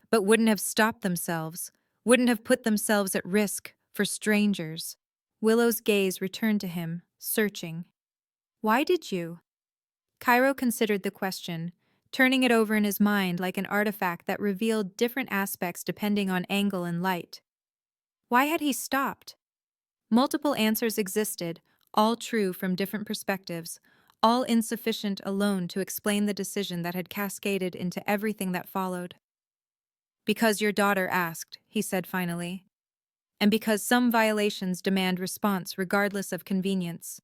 but wouldn't have stopped themselves, wouldn't have put themselves at risk for strangers." Willow's gaze returned to him, searching. "Why did you?" Cairo considered the question, turning it over in his mind like an artifact that revealed different aspects depending on angle and light. Why had he stopped? Multiple answers existed, all true from different perspectives, all insufficient alone to explain the decision that had cascaded into everything that followed. Because your daughter asked, he said finally, and because some violations demand response regardless of convenience.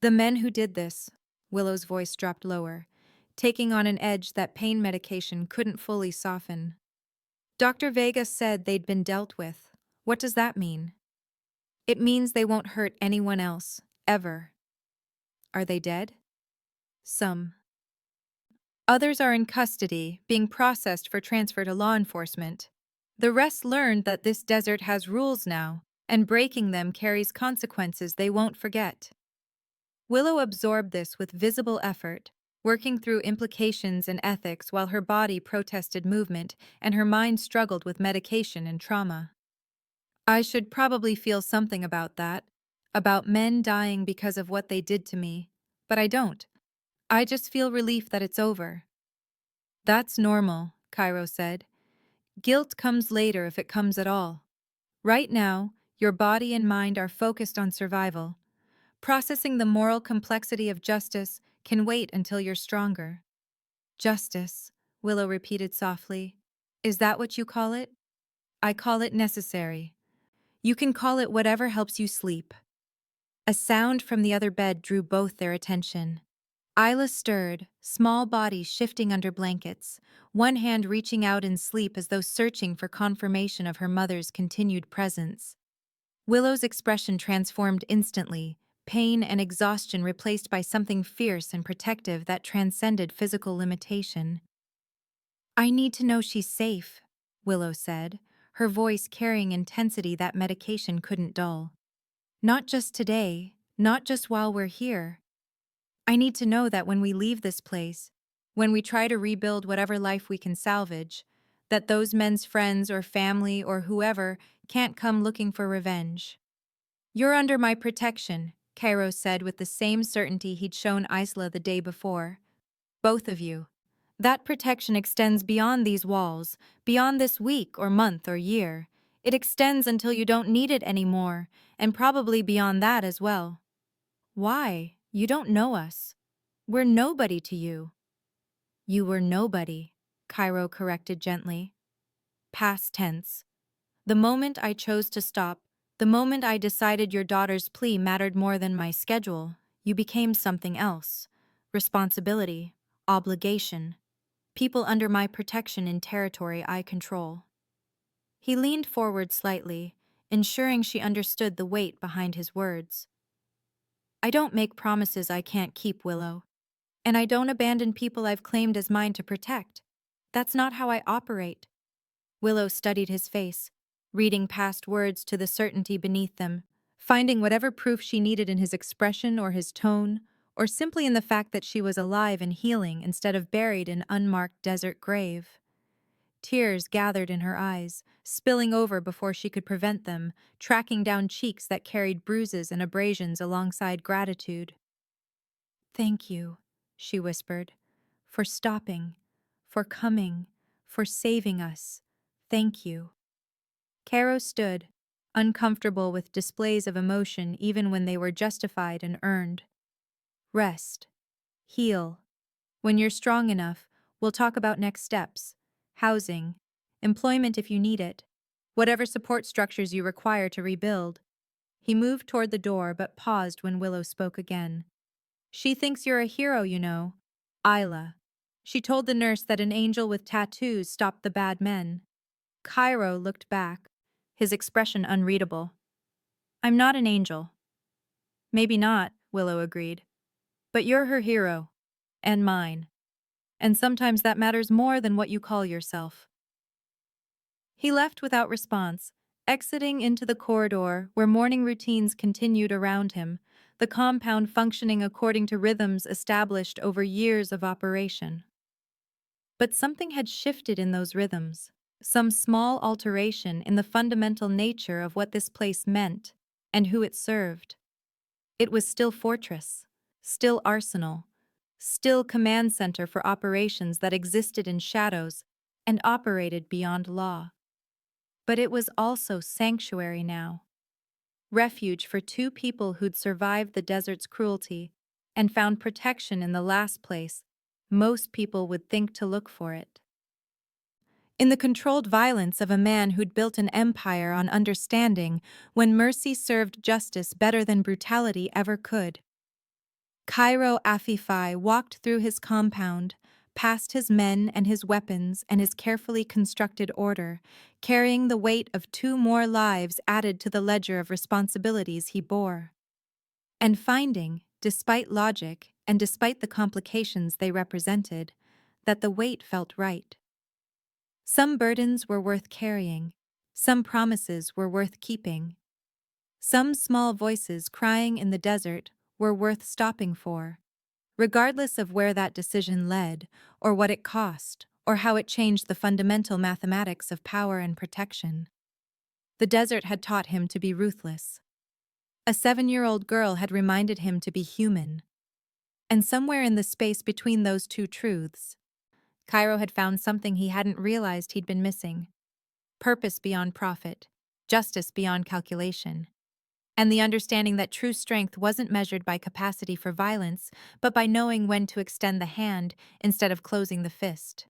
The men who did this, Willow's voice dropped lower, taking on an edge that pain medication couldn't fully soften. Dr. Vega said they'd been dealt with. What does that mean? It means they won't hurt anyone else, ever. Are they dead? Some. Others are in custody, being processed for transfer to law enforcement. The rest learned that this desert has rules now, and breaking them carries consequences they won't forget. Willow absorbed this with visible effort, working through implications and ethics while her body protested movement and her mind struggled with medication and trauma. I should probably feel something about that, about men dying because of what they did to me, but I don't. I just feel relief that it's over. That's normal, Cairo said. Guilt comes later if it comes at all. Right now, your body and mind are focused on survival. Processing the moral complexity of justice can wait until you're stronger. Justice, Willow repeated softly. Is that what you call it? I call it necessary. You can call it whatever helps you sleep. A sound from the other bed drew both their attention. Isla stirred, small body shifting under blankets, one hand reaching out in sleep as though searching for confirmation of her mother's continued presence. Willow's expression transformed instantly, pain and exhaustion replaced by something fierce and protective that transcended physical limitation. I need to know she's safe, Willow said, her voice carrying intensity that medication couldn't dull. Not just today, not just while we're here. I need to know that when we leave this place, when we try to rebuild whatever life we can salvage, that those men's friends or family or whoever can't come looking for revenge. You're under my protection, Cairo said with the same certainty he'd shown Isla the day before. Both of you. That protection extends beyond these walls, beyond this week or month or year. It extends until you don't need it anymore, and probably beyond that as well. Why? You don't know us. We're nobody to you. You were nobody, Cairo corrected gently. Past tense. The moment I chose to stop, the moment I decided your daughter's plea mattered more than my schedule, you became something else. Responsibility, obligation, people under my protection in territory I control. He leaned forward slightly, ensuring she understood the weight behind his words. I don't make promises I can't keep, Willow. And I don't abandon people I've claimed as mine to protect. That's not how I operate. Willow studied his face, reading past words to the certainty beneath them, finding whatever proof she needed in his expression or his tone, or simply in the fact that she was alive and healing instead of buried in unmarked desert grave. Tears gathered in her eyes, spilling over before she could prevent them, tracking down cheeks that carried bruises and abrasions alongside gratitude. Thank you, she whispered, for stopping, for coming, for saving us. Thank you. Caro stood, uncomfortable with displays of emotion even when they were justified and earned. Rest. Heal. When you're strong enough, we'll talk about next steps. Housing. Employment if you need it. Whatever support structures you require to rebuild. He moved toward the door but paused when Willow spoke again. She thinks you're a hero, you know. Isla. She told the nurse that an angel with tattoos stopped the bad men. Cairo looked back, his expression unreadable. I'm not an angel. Maybe not, Willow agreed. But you're her hero. And mine. And sometimes that matters more than what you call yourself. He left without response, exiting into the corridor where morning routines continued around him, the compound functioning according to rhythms established over years of operation. But something had shifted in those rhythms, some small alteration in the fundamental nature of what this place meant and who it served. It was still fortress, still arsenal, still command center for operations that existed in shadows and operated beyond law. But it was also sanctuary now, refuge for two people who'd survived the desert's cruelty and found protection in the last place most people would think to look for it. In the controlled violence of a man who'd built an empire on understanding when mercy served justice better than brutality ever could. Cairo Afifai walked through his compound, past his men and his weapons and his carefully constructed order, carrying the weight of two more lives added to the ledger of responsibilities he bore. And finding, despite logic and despite the complications they represented, that the weight felt right. Some burdens were worth carrying, some promises were worth keeping, some small voices crying in the desert were worth stopping for, regardless of where that decision led, or what it cost, or how it changed the fundamental mathematics of power and protection. The desert had taught him to be ruthless. A 7-year-old girl had reminded him to be human. And somewhere in the space between those two truths, Cairo had found something he hadn't realized he'd been missing: purpose beyond profit, justice beyond calculation, and the understanding that true strength wasn't measured by capacity for violence, but by knowing when to extend the hand instead of closing the fist.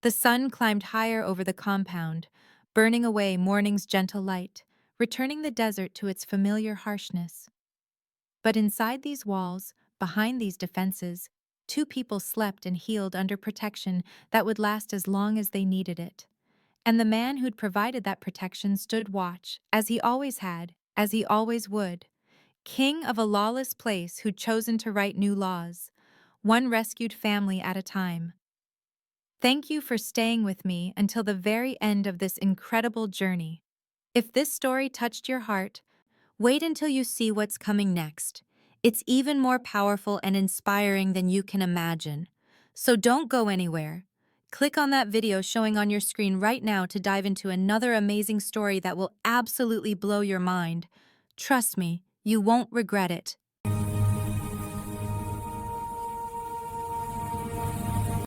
The sun climbed higher over the compound, burning away morning's gentle light, returning the desert to its familiar harshness. But inside these walls, behind these defenses, two people slept and healed under protection that would last as long as they needed it. And the man who'd provided that protection stood watch, as he always had, as he always would, king of a lawless place who'd chosen to write new laws, one rescued family at a time. Thank you for staying with me until the very end of this incredible journey. If this story touched your heart, wait until you see what's coming next. It's even more powerful and inspiring than you can imagine. So don't go anywhere. Click on that video showing on your screen right now to dive into another amazing story that will absolutely blow your mind. Trust me, you won't regret it.